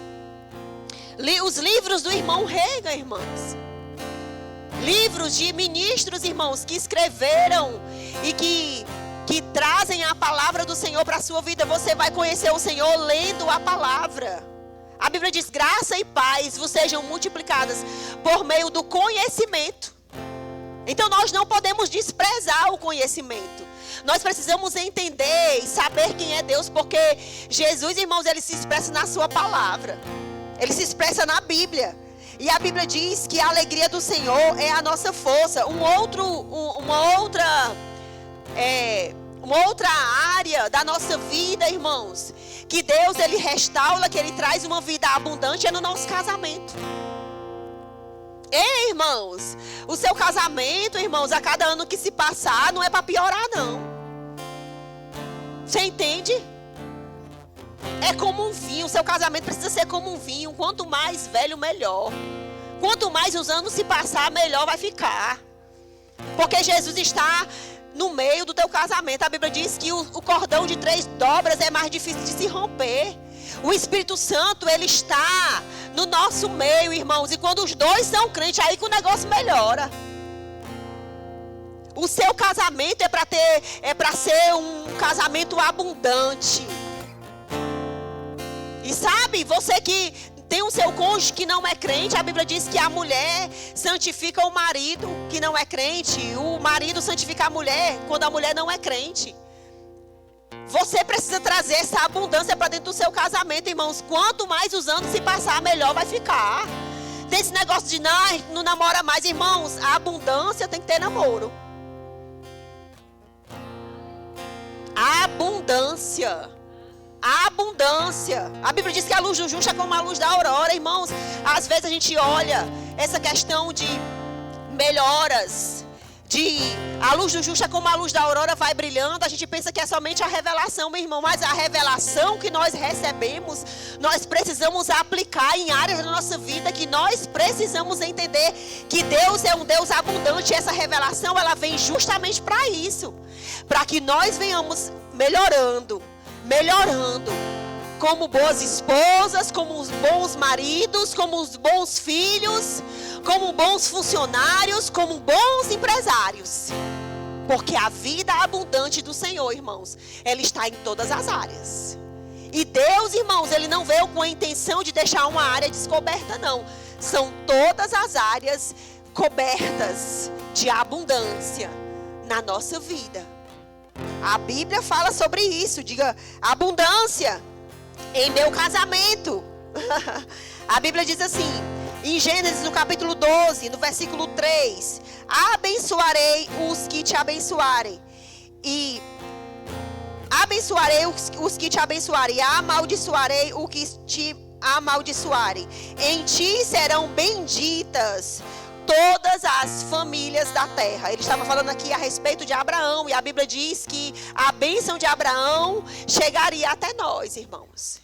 S1: Os livros do irmão Reagan, irmãos. Livros de ministros, irmãos, que escreveram e que trazem a palavra do Senhor para a sua vida. Você vai conhecer o Senhor lendo a palavra. A Bíblia diz: graça e paz vos sejam multiplicadas por meio do conhecimento. Então nós não podemos desprezar o conhecimento. Nós precisamos entender e saber quem é Deus, porque Jesus, irmãos, ele se expressa na sua palavra. Ele se expressa na Bíblia. E a Bíblia diz que a alegria do Senhor é a nossa força. Uma outra área da nossa vida, irmãos, que Deus ele restaura, que ele traz uma vida abundante, é no nosso casamento. Ei, irmãos, o seu casamento, irmãos, a cada ano que se passar, não é para piorar, não. Você entende? É como um vinho. O seu casamento precisa ser como um vinho. Quanto mais velho, melhor. Quanto mais os anos se passar, melhor vai ficar. Porque Jesus está no meio do teu casamento. A Bíblia diz que o cordão de 3 dobras é mais difícil de se romper. O Espírito Santo, ele está no nosso meio, irmãos. E quando os dois são crentes, aí que o negócio melhora. O seu casamento é para ser um casamento abundante. E sabe, você que tem o seu cônjuge que não é crente, a Bíblia diz que a mulher santifica o marido que não é crente. O marido santifica a mulher quando a mulher não é crente. Você precisa trazer essa abundância para dentro do seu casamento, irmãos. Quanto mais os anos se passar, melhor vai ficar. Tem esse negócio de não namora mais, irmãos. A abundância tem que ter namoro. A abundância. A abundância. A Bíblia diz que a luz do justo é como a luz da aurora, irmãos. Às vezes a gente olha essa questão de melhoras, a luz do justo é como a luz da aurora vai brilhando. A gente pensa que é somente a revelação, meu irmão. Mas a revelação que nós recebemos, nós precisamos aplicar em áreas da nossa vida que nós precisamos entender que Deus é um Deus abundante. E essa revelação, ela vem justamente para isso. Para que nós venhamos melhorando, como boas esposas, como os bons maridos, como os bons filhos, como bons funcionários, como bons empresários. Porque a vida abundante do Senhor, irmãos, ela está em todas as áreas. E Deus, irmãos, ele não veio com a intenção de deixar uma área descoberta, não. São todas as áreas cobertas de abundância na nossa vida. A Bíblia fala sobre isso. Diga: abundância em meu casamento. A Bíblia diz assim, em Gênesis no capítulo 12, no versículo 3: abençoarei os que te abençoarem, e abençoarei os que te abençoarem, e amaldiçoarei os que te amaldiçoarem. Em ti serão benditas todas as famílias da terra. Ele estava falando aqui a respeito de Abraão. E a Bíblia diz que a bênção de Abraão chegaria até nós, irmãos.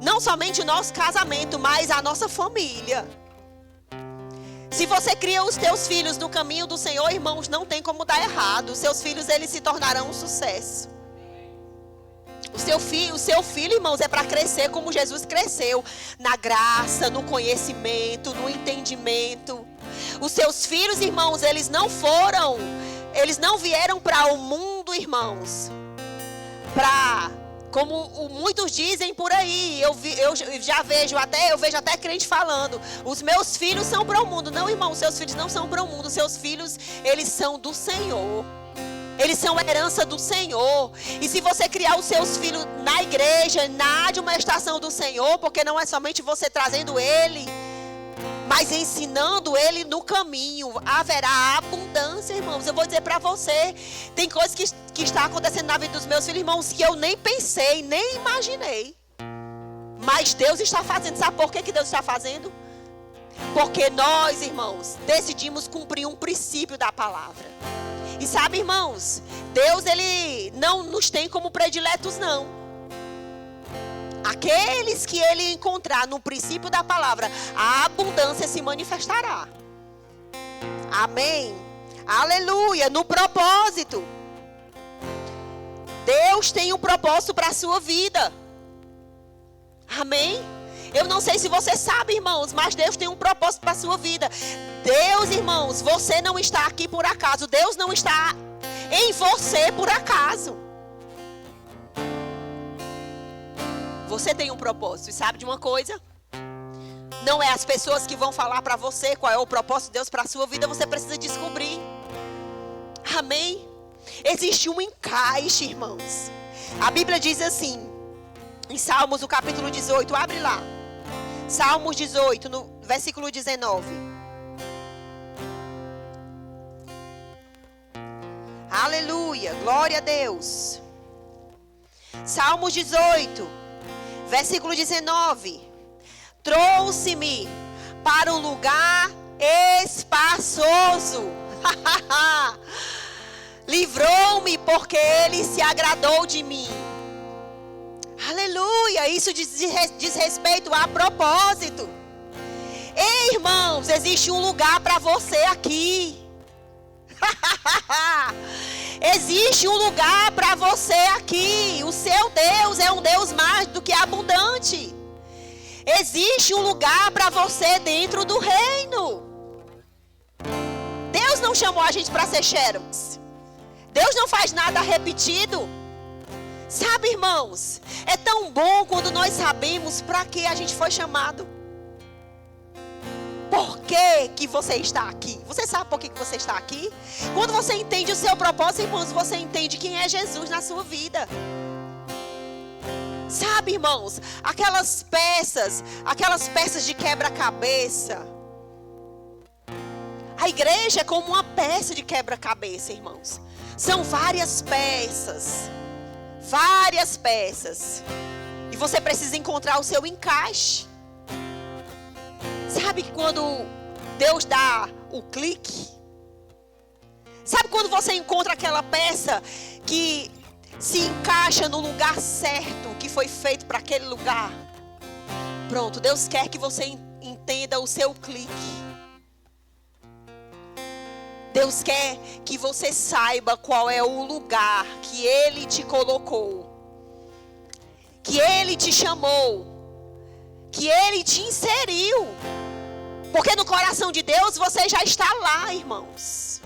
S1: Não somente o nosso casamento, mas a nossa família. Se você cria os teus filhos no caminho do Senhor, irmãos, não tem como dar errado. Os seus filhos, eles se tornarão um sucesso. O seu filho, irmãos, é para crescer como Jesus cresceu. Na graça, no conhecimento, no entendimento. Os seus filhos, irmãos, eles não vieram para o mundo, irmãos, como muitos dizem por aí. Eu vejo até crente falando: os meus filhos são para o mundo. Não, irmão, seus filhos não são para o mundo. Seus filhos, eles são do Senhor. Eles são a herança do Senhor. E se você criar os seus filhos na igreja, na admoestação do Senhor, porque não é somente você trazendo ele, mas ensinando ele no caminho, haverá abundância, irmãos. Eu vou dizer para você, tem coisas que está acontecendo na vida dos meus filhos, irmãos, que eu nem pensei, nem imaginei. Mas Deus está fazendo. Sabe por que Deus está fazendo? Porque nós, irmãos, decidimos cumprir um princípio da palavra. E sabe, irmãos, Deus, ele não nos tem como prediletos, não. Aqueles que ele encontrar no princípio da palavra, a abundância se manifestará. Amém. Aleluia. No propósito. Deus tem um propósito para a sua vida. Amém. Eu não sei se você sabe, irmãos, mas Deus tem um propósito para a sua vida. Deus, irmãos, você não está aqui por acaso. Deus não está em você por acaso. Você tem um propósito. E sabe de uma coisa? Não é as pessoas que vão falar para você qual é o propósito de Deus para a sua vida. Você precisa descobrir. Amém? Existe um encaixe, irmãos. A Bíblia diz assim, em Salmos, no capítulo 18, abre lá. Salmos 18, no versículo 19. Aleluia, glória a Deus. Salmos 18, versículo 19. Trouxe-me para um lugar espaçoso. Livrou-me porque ele se agradou de mim. Aleluia, isso diz respeito a propósito. Ei, irmãos, existe um lugar para você aqui. Existe um lugar para você aqui. O seu Deus é um Deus mais do que abundante. Existe um lugar para você dentro do reino. Deus não chamou a gente para ser xerox. Deus não faz nada repetido. Sabe, irmãos, é tão bom quando nós sabemos para que a gente foi chamado. Por que você está aqui? Você sabe por que você está aqui? Quando você entende o seu propósito, irmãos, você entende quem é Jesus na sua vida. Sabe, irmãos, aquelas peças de quebra-cabeça. A igreja é como uma peça de quebra-cabeça, irmãos. São várias peças. Várias peças. E você precisa encontrar o seu encaixe. Sabe que quando Deus dá o clique? Sabe quando você encontra aquela peça que se encaixa no lugar certo, que foi feito para aquele lugar? Pronto, Deus quer que você entenda o seu clique. Deus quer que você saiba qual é o lugar que Ele te colocou, que Ele te chamou, que Ele te inseriu. Porque no coração de Deus você já está lá, irmãos.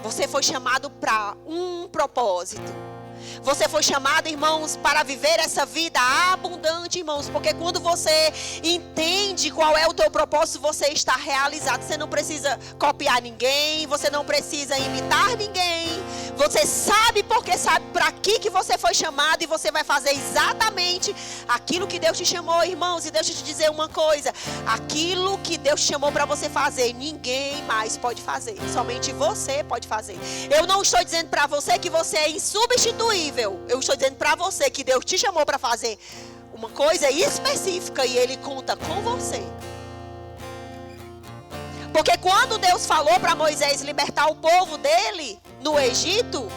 S1: Você foi chamado para um propósito. Você foi chamado, irmãos, para viver essa vida abundante, irmãos. Porque quando você entende qual é o teu propósito, você está realizado. Você não precisa copiar ninguém. Você não precisa imitar ninguém. Você sabe porque sabe para que você foi chamado. E você vai fazer exatamente aquilo que Deus te chamou, irmãos. E deixa eu te dizer uma coisa. Aquilo que Deus te chamou para você fazer, ninguém mais pode fazer. Somente você pode fazer. Eu não estou dizendo para você que você é insubstituível. Eu estou dizendo para você que Deus te chamou para fazer uma coisa específica e Ele conta com você. Porque quando Deus falou para Moisés libertar o povo dele no Egito,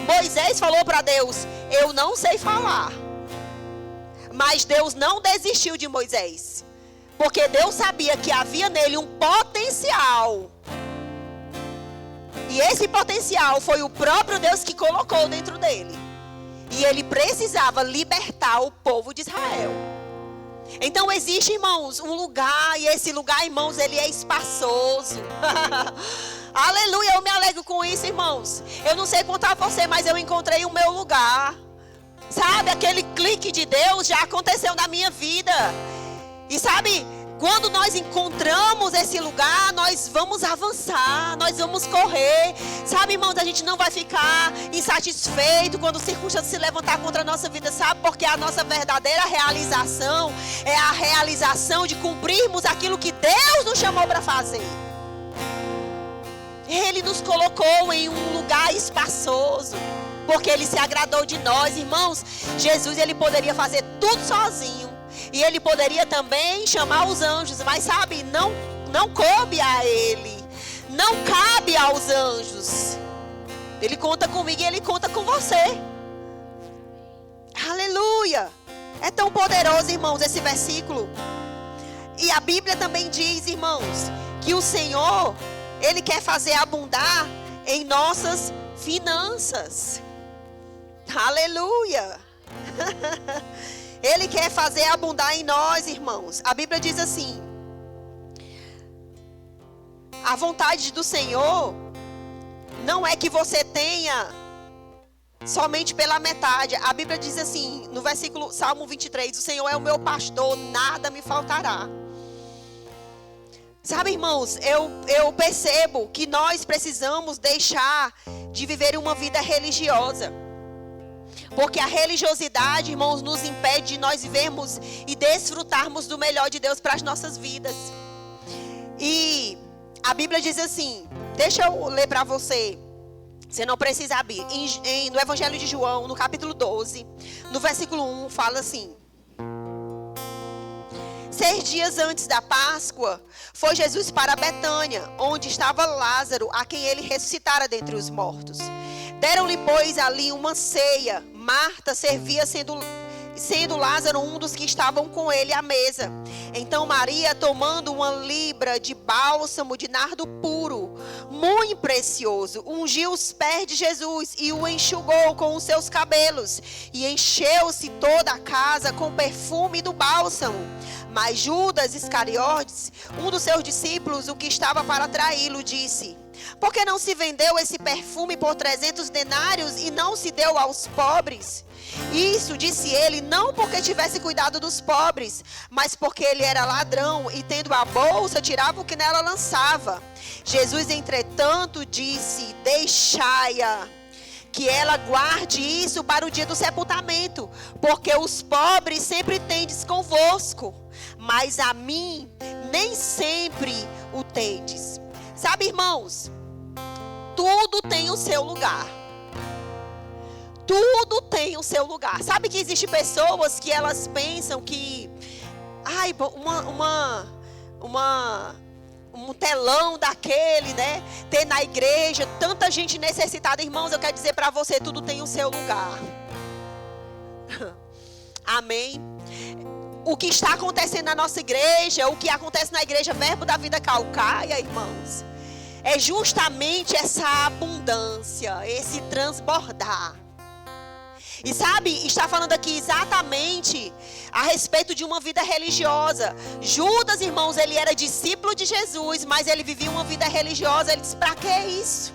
S1: Moisés falou para Deus: eu não sei falar. Mas Deus não desistiu de Moisés, porque Deus sabia que havia nele um potencial. E esse potencial foi o próprio Deus que colocou dentro dele. E ele precisava libertar o povo de Israel. Então existe, irmãos, um lugar, e esse lugar, irmãos, ele é espaçoso. Aleluia, eu me alegro com isso, irmãos. Eu não sei quanto a você, mas eu encontrei o meu lugar. Sabe, aquele clique de Deus já aconteceu na minha vida. E sabe, quando nós encontramos esse lugar, nós vamos avançar, nós vamos correr. Sabe, irmãos, a gente não vai ficar insatisfeito quando circunstâncias se levantar contra a nossa vida. Sabe, porque a nossa verdadeira realização é a realização de cumprirmos aquilo que Deus nos chamou para fazer. Ele nos colocou em um lugar espaçoso, porque Ele se agradou de nós, irmãos. Jesus, Ele poderia fazer tudo sozinho. E Ele poderia também chamar os anjos. Mas sabe, não coube a Ele. Não cabe aos anjos. Ele conta comigo e Ele conta com você. Aleluia. É tão poderoso, irmãos, esse versículo. E a Bíblia também diz, irmãos, que o Senhor, Ele quer fazer abundar em nossas finanças. Aleluia. Ele quer fazer abundar em nós, irmãos. A Bíblia diz assim: a vontade do Senhor não é que você tenha somente pela metade. A Bíblia diz assim, no versículo Salmo 23, o Senhor é o meu pastor, nada me faltará. Sabe, irmãos, eu percebo que nós precisamos deixar de viver uma vida religiosa. Porque a religiosidade, irmãos, nos impede de nós vivermos e desfrutarmos do melhor de Deus para as nossas vidas. E a Bíblia diz assim, deixa eu ler para você. Você não precisa abrir. No Evangelho de João, no capítulo 12, no versículo 1, fala assim: 6 dias antes da Páscoa, foi Jesus para Betânia, onde estava Lázaro, a quem ele ressuscitara dentre os mortos. Deram-lhe, pois, ali uma ceia. Marta servia, sendo Lázaro um dos que estavam com ele à mesa. Então Maria, tomando uma libra de bálsamo de nardo puro, muito precioso, ungiu os pés de Jesus e o enxugou com os seus cabelos. E encheu-se toda a casa com perfume do bálsamo. Mas Judas Iscariotes, um dos seus discípulos, o que estava para traí-lo, disse: por que não se vendeu esse perfume por 300 denários e não se deu aos pobres? Isso, disse ele, não porque tivesse cuidado dos pobres, mas porque ele era ladrão e, tendo a bolsa, tirava o que nela lançava. Jesus, entretanto, disse: deixai-a, que ela guarde isso para o dia do sepultamento, porque os pobres sempre tendes convosco, mas a mim nem sempre o tendes. Sabe, irmãos, tudo tem o seu lugar. Tudo tem o seu lugar. Sabe que existem pessoas que elas pensam que um telão daquele, né? Ter na igreja tanta gente necessitada. Irmãos, eu quero dizer para você, tudo tem o seu lugar. Amém. O que está acontecendo na nossa igreja, o que acontece na igreja Verbo da Vida Calcaia, irmãos, é justamente essa abundância, esse transbordar. E sabe, está falando aqui exatamente a respeito de uma vida religiosa. Judas, irmãos, ele era discípulo de Jesus, mas ele vivia uma vida religiosa. Ele disse: para que isso?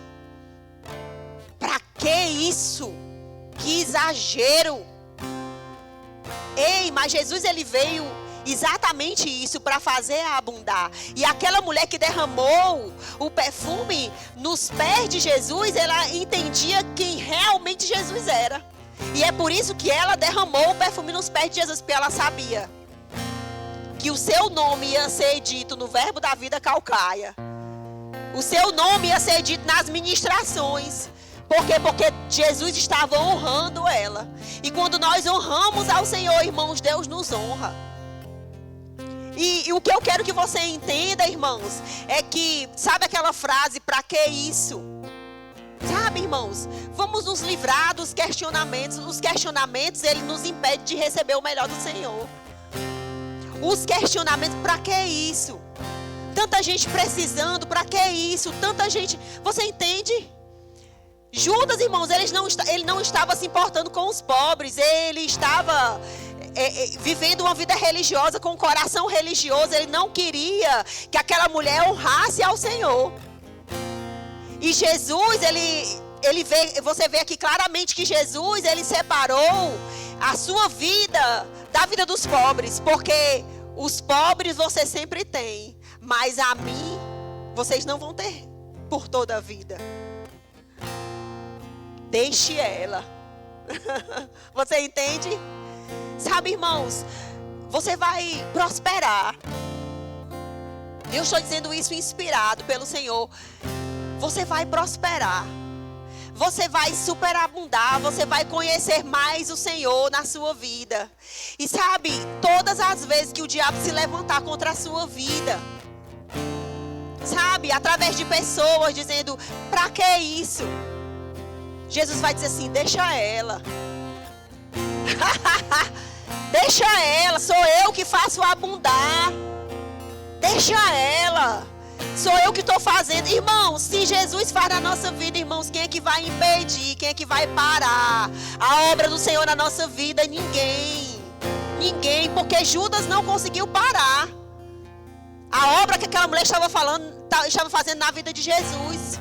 S1: Para que isso? Que exagero! Ei, mas Jesus, ele veio exatamente isso, para fazer abundar. E aquela mulher que derramou o perfume nos pés de Jesus, ela entendia quem realmente Jesus era. E é por isso que ela derramou o perfume nos pés de Jesus, porque ela sabia que o seu nome ia ser dito no Verbo da Vida Calcaia. O seu nome ia ser dito nas ministrações. Por quê? Porque Jesus estava honrando ela. E quando nós honramos ao Senhor, irmãos, Deus nos honra. E o que eu quero que você entenda, irmãos, é que, sabe aquela frase, para que isso? Sabe, irmãos, vamos nos livrar dos questionamentos. Os questionamentos, ele nos impede de receber o melhor do Senhor. Os questionamentos, para que isso? Tanta gente precisando, para que isso? Tanta gente, você entende? Judas, irmãos, ele não estava se importando com os pobres. Ele estava vivendo uma vida religiosa, com um coração religioso. Ele não queria que aquela mulher honrasse ao Senhor. E Jesus, você vê aqui claramente que Jesus, ele separou a sua vida da vida dos pobres. Porque os pobres você sempre tem, mas a mim vocês não vão ter por toda a vida. Deixe ela. Você entende? Sabe, irmãos, você vai prosperar. Eu estou dizendo isso inspirado pelo Senhor. Você vai prosperar. Você vai superabundar. Você vai conhecer mais o Senhor na sua vida. E sabe, todas as vezes que o diabo se levantar contra a sua vida, sabe, através de pessoas dizendo, pra que isso? Jesus vai dizer assim, deixa ela. Deixa ela, sou eu que faço abundar. Deixa ela. Sou eu que estou fazendo. Irmãos, se Jesus faz na nossa vida, irmãos, quem é que vai impedir? Quem é que vai parar a obra do Senhor na nossa vida? Ninguém. Ninguém, porque Judas não conseguiu parar a obra que aquela mulher estava fazendo na vida de Jesus.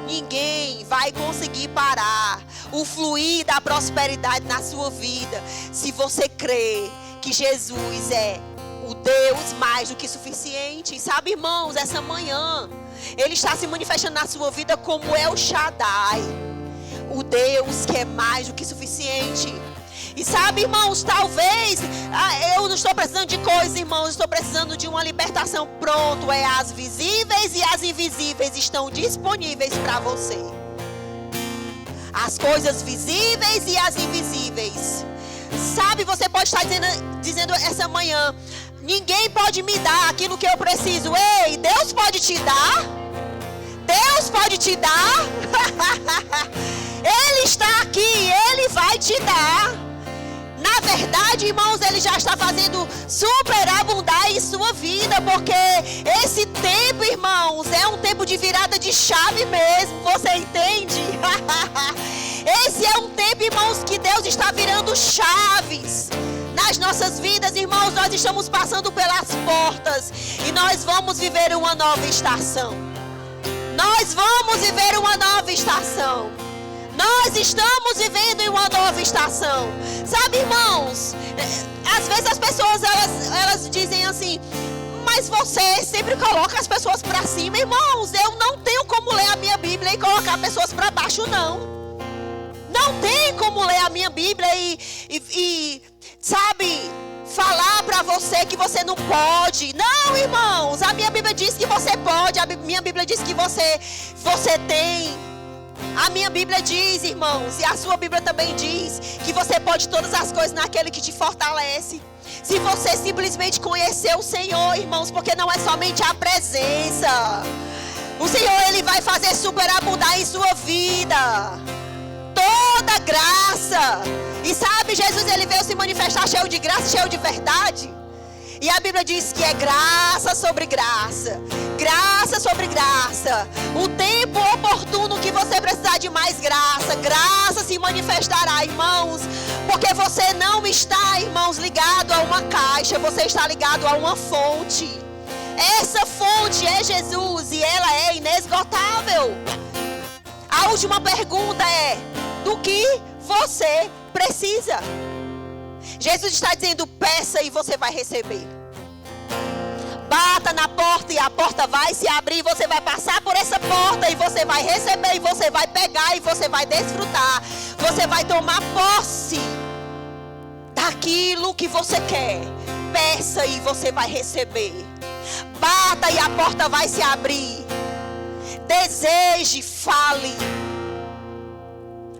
S1: Ninguém vai conseguir parar o fluir da prosperidade na sua vida, se você crê que Jesus é o Deus mais do que suficiente. Sabe, irmãos, essa manhã Ele está se manifestando na sua vida como El Shaddai, o Deus que é mais do que suficiente. E sabe, irmãos, talvez eu não estou precisando de coisa, irmãos, estou precisando de uma libertação. Pronto, as visíveis e as invisíveis estão disponíveis para você. As coisas visíveis e as invisíveis. Sabe, você pode estar dizendo essa manhã, ninguém pode me dar aquilo que eu preciso. Ei, Deus pode te dar. Deus pode te dar. Ele está aqui, Ele vai te dar. Na verdade, irmãos, Ele já está fazendo superabundar em sua vida. Porque esse tempo, irmãos, é um tempo de virada de chave mesmo. Você entende? Esse é um tempo, irmãos, que Deus está virando chaves nas nossas vidas. Irmãos, nós estamos passando pelas portas e nós vamos viver uma nova estação. Nós vamos viver uma nova estação. Nós estamos vivendo em uma nova estação. Sabe, irmãos, às vezes as pessoas elas dizem assim, mas você sempre coloca as pessoas para cima. Irmãos, eu não tenho como ler a minha Bíblia e colocar pessoas para baixo, não. Não tem como ler a minha Bíblia e sabe, falar para você que você não pode. Não, irmãos, a minha Bíblia diz que você pode. A minha Bíblia diz que você tem. A minha Bíblia diz, irmãos, e a sua Bíblia também diz, que você pode todas as coisas naquele que te fortalece. Se você simplesmente conhecer o Senhor, irmãos, porque não é somente a presença. O Senhor, Ele vai fazer superabundar em sua vida toda graça. E sabe, Jesus, Ele veio se manifestar cheio de graça, cheio de verdade. E a Bíblia diz que é graça sobre graça, graça sobre graça. O tempo oportuno que você precisar de mais graça, graça se manifestará, irmãos. Porque você não está, irmãos, ligado a uma caixa, você está ligado a uma fonte. Essa fonte é Jesus e ela é inesgotável. A última pergunta é, do que você precisa? Jesus está dizendo, peça e você vai receber. Bata na porta e a porta vai se abrir. Você vai passar por essa porta e você vai receber. E você vai pegar e você vai desfrutar. Você vai tomar posse daquilo que você quer. Peça e você vai receber. Bata e a porta vai se abrir. Deseje, fale.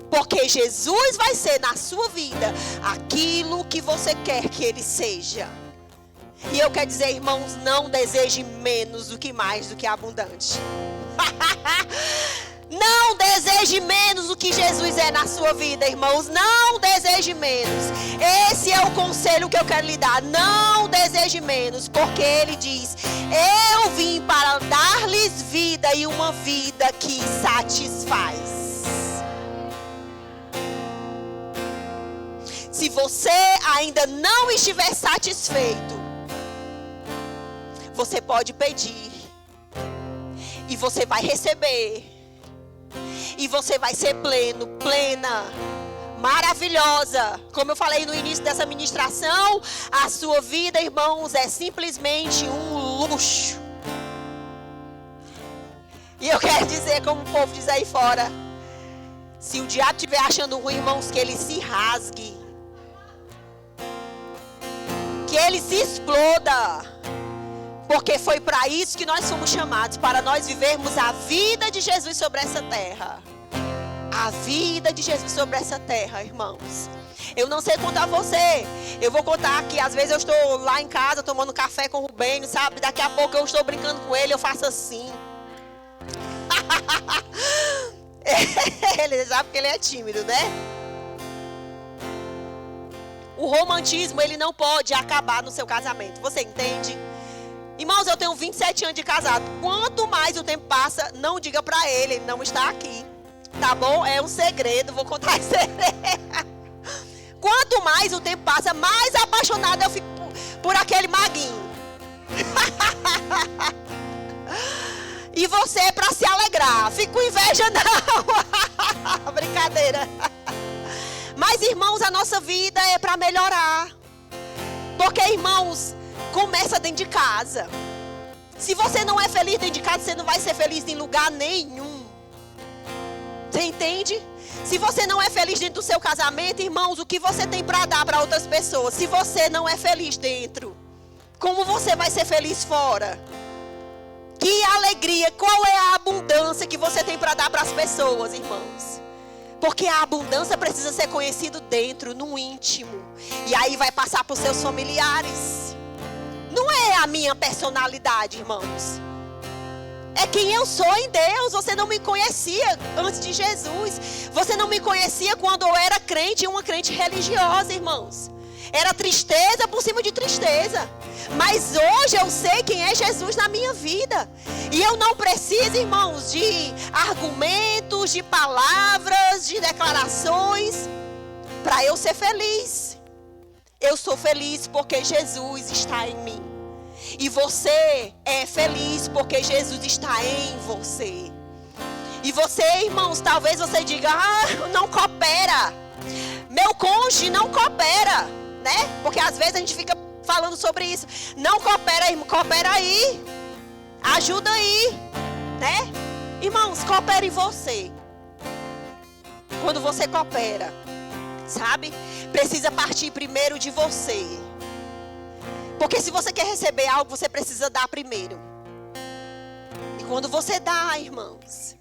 S1: Porque Jesus vai ser na sua vida aquilo que você quer que Ele seja. E eu quero dizer, irmãos, não deseje menos do que mais do que abundante. Não deseje menos do que Jesus é na sua vida, irmãos. Não deseje menos. Esse é o conselho que eu quero lhe dar. Não deseje menos, porque Ele diz, eu vim para dar-lhes vida e uma vida que satisfaz. você ainda não estiver satisfeito, você pode pedir. E você vai receber. E você vai ser pleno, plena, maravilhosa. Como eu falei no início dessa ministração, a sua vida, irmãos, é simplesmente um luxo. E eu quero dizer, como o povo diz aí fora, se o diabo estiver achando ruim, irmãos, que ele se rasgue. Que ele se exploda. Porque foi para isso que nós fomos chamados, para nós vivermos a vida de Jesus sobre essa terra. A vida de Jesus sobre essa terra, irmãos. Eu não sei contar você. Eu vou contar que às vezes eu estou lá em casa tomando café com o Rubênio, sabe? Daqui a pouco eu estou brincando com ele, eu faço assim. Ele sabe que ele é tímido, né? O romantismo, ele não pode acabar no seu casamento. Você entende? Irmãos, eu tenho 27 anos de casado. Quanto mais o tempo passa, não diga pra ele não está aqui. Tá bom? É um segredo, vou contar esse segredo. Quanto mais o tempo passa, mais apaixonada eu fico por aquele maguinho. E você é pra se alegrar. Fico com inveja não. Brincadeira. Mas, irmãos, a nossa vida é pra melhorar. Porque, irmãos, começa dentro de casa. Se você não é feliz dentro de casa, você não vai ser feliz em lugar nenhum. Você entende? Se você não é feliz dentro do seu casamento, irmãos, o que você tem para dar para outras pessoas? Se você não é feliz dentro, como você vai ser feliz fora? Que alegria, qual é a abundância que você tem para dar para as pessoas, irmãos? Porque a abundância precisa ser conhecida dentro, no íntimo. E aí vai passar para os seus familiares. Não é a minha personalidade, irmãos. É quem eu sou em Deus. Você não me conhecia antes de Jesus. Você não me conhecia quando eu era crente, uma crente religiosa, irmãos. Era tristeza por cima de tristeza. Mas hoje eu sei quem é Jesus na minha vida. E eu não preciso, irmãos, de argumentos, de palavras, de declarações para eu ser feliz. Eu sou feliz porque Jesus está em mim. E você é feliz porque Jesus está em você. E você, irmãos, talvez você diga, não coopera. Meu cônjuge não coopera, né? Porque às vezes a gente fica falando sobre isso. Não coopera, irmão, coopera aí. Ajuda aí, né? Irmãos, coopera em você. Quando você coopera, sabe? Precisa partir primeiro de você. Porque se você quer receber algo, você precisa dar primeiro. E quando você dá, irmãos,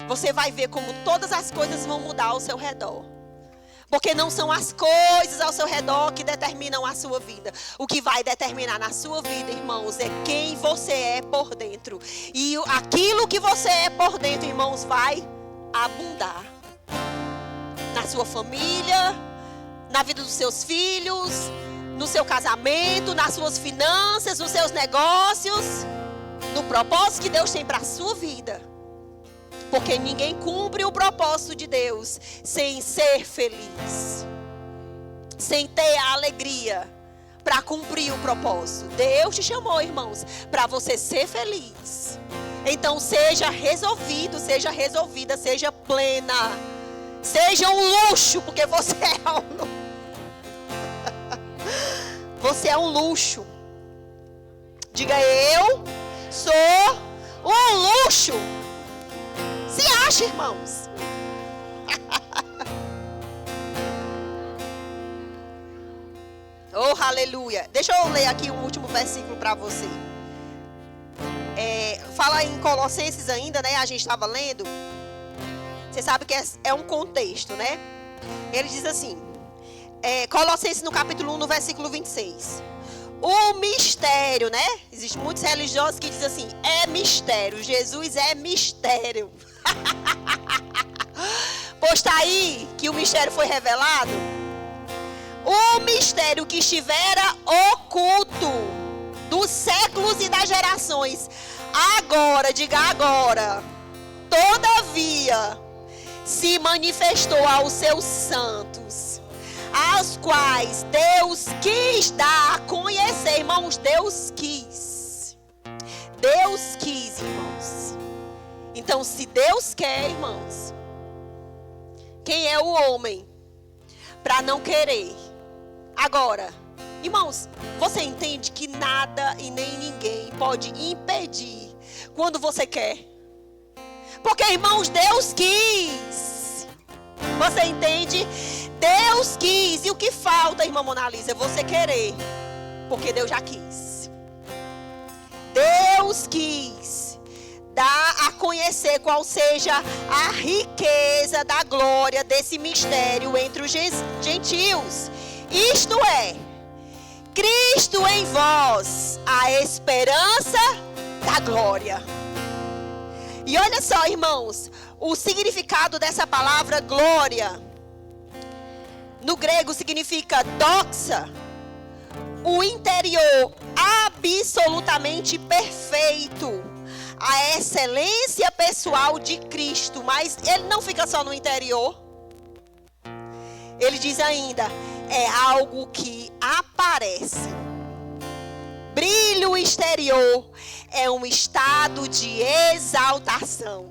S1: você vai ver como todas as coisas vão mudar ao seu redor. Porque não são as coisas ao seu redor que determinam a sua vida. O que vai determinar na sua vida, irmãos, é quem você é por dentro. E aquilo que você é por dentro, irmãos, vai abundar. Na sua família, na vida dos seus filhos, no seu casamento, nas suas finanças, nos seus negócios, no propósito que Deus tem para a sua vida. Porque ninguém cumpre o propósito de Deus sem ser feliz, sem ter a alegria para cumprir o propósito. Deus te chamou, irmãos, para você ser feliz. Então seja resolvido, seja resolvida, seja plena. Seja um luxo, porque você é um luxo. Você é um luxo. Diga, eu sou um luxo. Se acha, irmãos. Oh, aleluia. Deixa eu ler aqui um último versículo para você. Fala em Colossenses ainda, né? A gente estava lendo. Você sabe que é um contexto, né? Ele diz assim. Colossenses no capítulo 1, no versículo 26. O mistério, né? Existem muitos religiosos que dizem assim, é mistério. Jesus é mistério. Pois está aí que o mistério foi revelado. O mistério que estivera oculto dos séculos e das gerações. Agora, diga agora. Todavia, se manifestou aos seus santos. aos quais Deus quis dar a conhecer. Irmãos, Deus quis. Deus quis, irmãos. Então, se Deus quer, irmãos, quem é o homem para não querer? Agora, irmãos, você entende que nada e nem ninguém pode impedir quando você quer? Porque, irmãos, Deus quis. Você entende? Deus quis. E o que falta, irmã Mona Lisa, é você querer. Porque Deus já quis. Deus quis dar a conhecer qual seja a riqueza da glória desse mistério entre os gentios. Isto é, Cristo em vós, a esperança da glória. E olha só, irmãos, o significado dessa palavra glória, no grego significa doxa, o interior absolutamente perfeito, a excelência pessoal de Cristo. Mas ele não fica só no interior. Ele diz ainda, é algo que aparece. Brilho exterior é um estado de exaltação.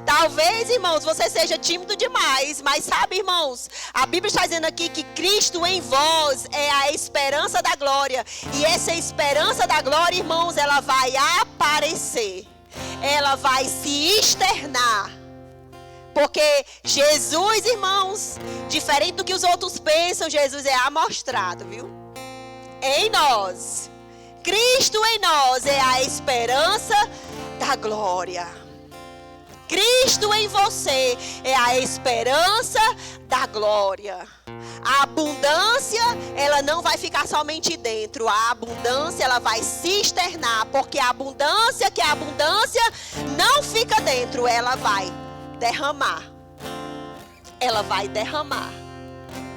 S1: Talvez, irmãos, você seja tímido demais, mas sabe, irmãos, a Bíblia está dizendo aqui que Cristo em vós é a esperança da glória. E essa esperança da glória, irmãos, ela vai aparecer. Ela vai se externar. Porque Jesus, irmãos, diferente do que os outros pensam, Jesus é amostrado, viu? Em nós. Cristo em nós é a esperança da glória. Cristo em você é a esperança da glória. A abundância, ela não vai ficar somente dentro. A abundância, ela vai se externar. Porque a abundância, que é a abundância, não fica dentro. Ela vai derramar. Ela vai derramar.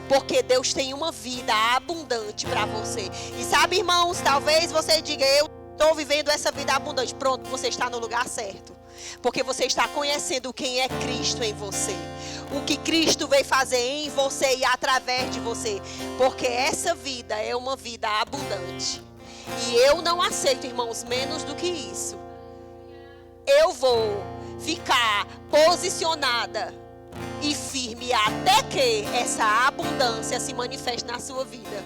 S1: Porque Deus tem uma vida abundante para você. E sabe, irmãos, talvez você diga, eu estou vivendo essa vida abundante. Pronto, você está no lugar certo. Porque você está conhecendo quem é Cristo em você. O que Cristo veio fazer em você e através de você. Porque essa vida é uma vida abundante. E eu não aceito, irmãos, menos do que isso. Eu vou ficar posicionada e firme até que essa abundância se manifeste na sua vida.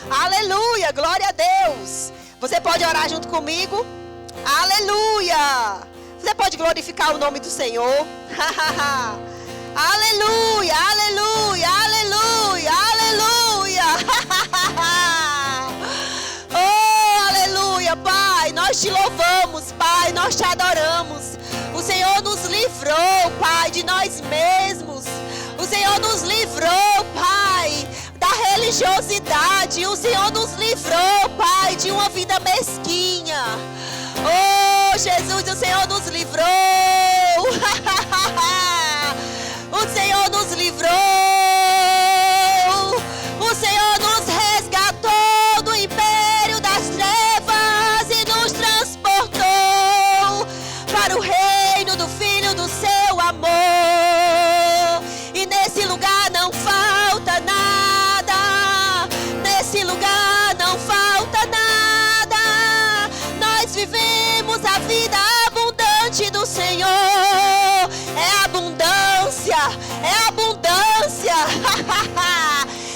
S1: Aleluia, glória a Deus. Você pode orar junto comigo? Aleluia. Você pode glorificar o nome do Senhor? Aleluia, aleluia, aleluia, aleluia. Oh, aleluia, Pai, nós te louvamos, Pai, nós te adoramos. O Senhor nos livrou, Pai, de nós mesmos. O Senhor nos livrou, Pai, da religiosidade. O Senhor nos livrou, Pai, de uma vida mesquinha. Oh, Jesus, o Senhor nos livrou. O Senhor nos livrou. O Senhor nos resgatou do império das trevas e nos transportou para o reino do Filho do seu amor. E nesse lugar não falta nada. Nesse lugar não falta nada. Nós vivemos a vida abundante do Senhor. É abundância, é abundância.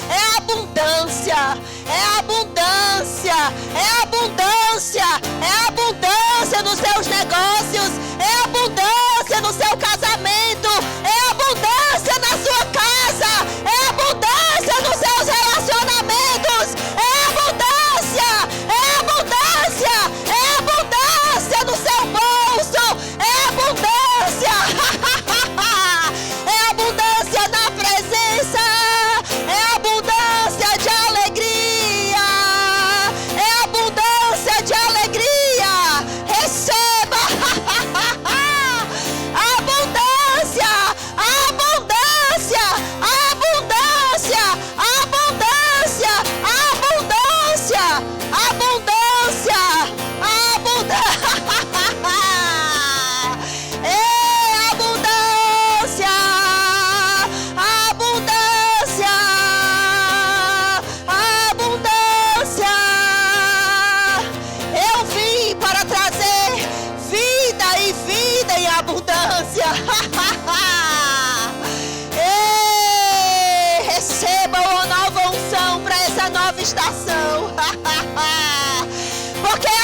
S1: É abundância, é abundância, é abundância, é abundância nos seus negócios, é abundância no seu casamento, é abundância na sua casa, é abundância nos seus relacionamentos, é abundância, é abundância, é abundância no seu bolso, é abundância, é abundância na presença, é abundância de alegria, é abundância de alegria,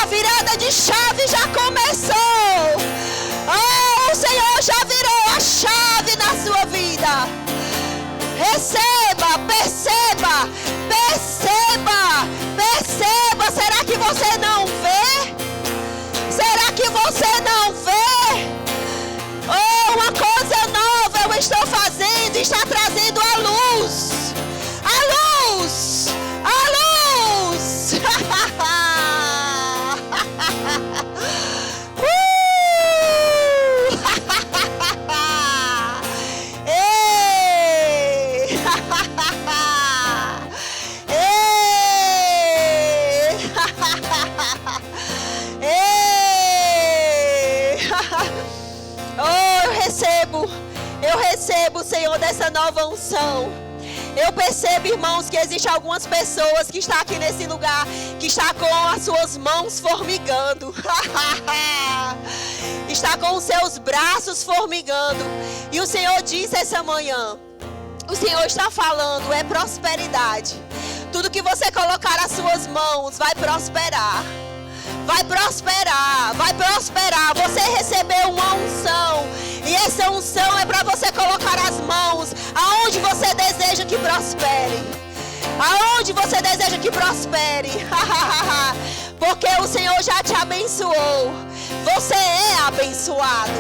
S1: virada de chave já começou. Oh, o Senhor já virou a chave na sua vida. Receba, perceba, perceba, perceba. Será que você não vê? Será que você não vê? Oh, uma coisa nova eu estou fazendo, está trazendo a luz. A luz, a luz. Eu recebo, Senhor, dessa nova unção. Eu percebo, irmãos, que existem algumas pessoas que estão aqui nesse lugar, que está com as suas mãos formigando. Está com os seus braços formigando. E o Senhor disse essa manhã, o Senhor está falando, é prosperidade. Tudo que você colocar as suas mãos vai prosperar. Vai prosperar, vai prosperar. Você recebeu uma unção. E essa unção é para você colocar as mãos aonde você deseja que prospere. Aonde você deseja que prospere. Porque o Senhor já te abençoou. Você é abençoado.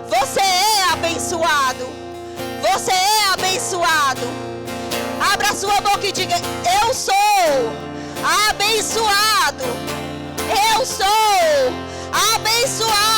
S1: Você é abençoado. Você é abençoado. Abra a sua boca e diga: eu sou abençoado. Eu sou abençoado.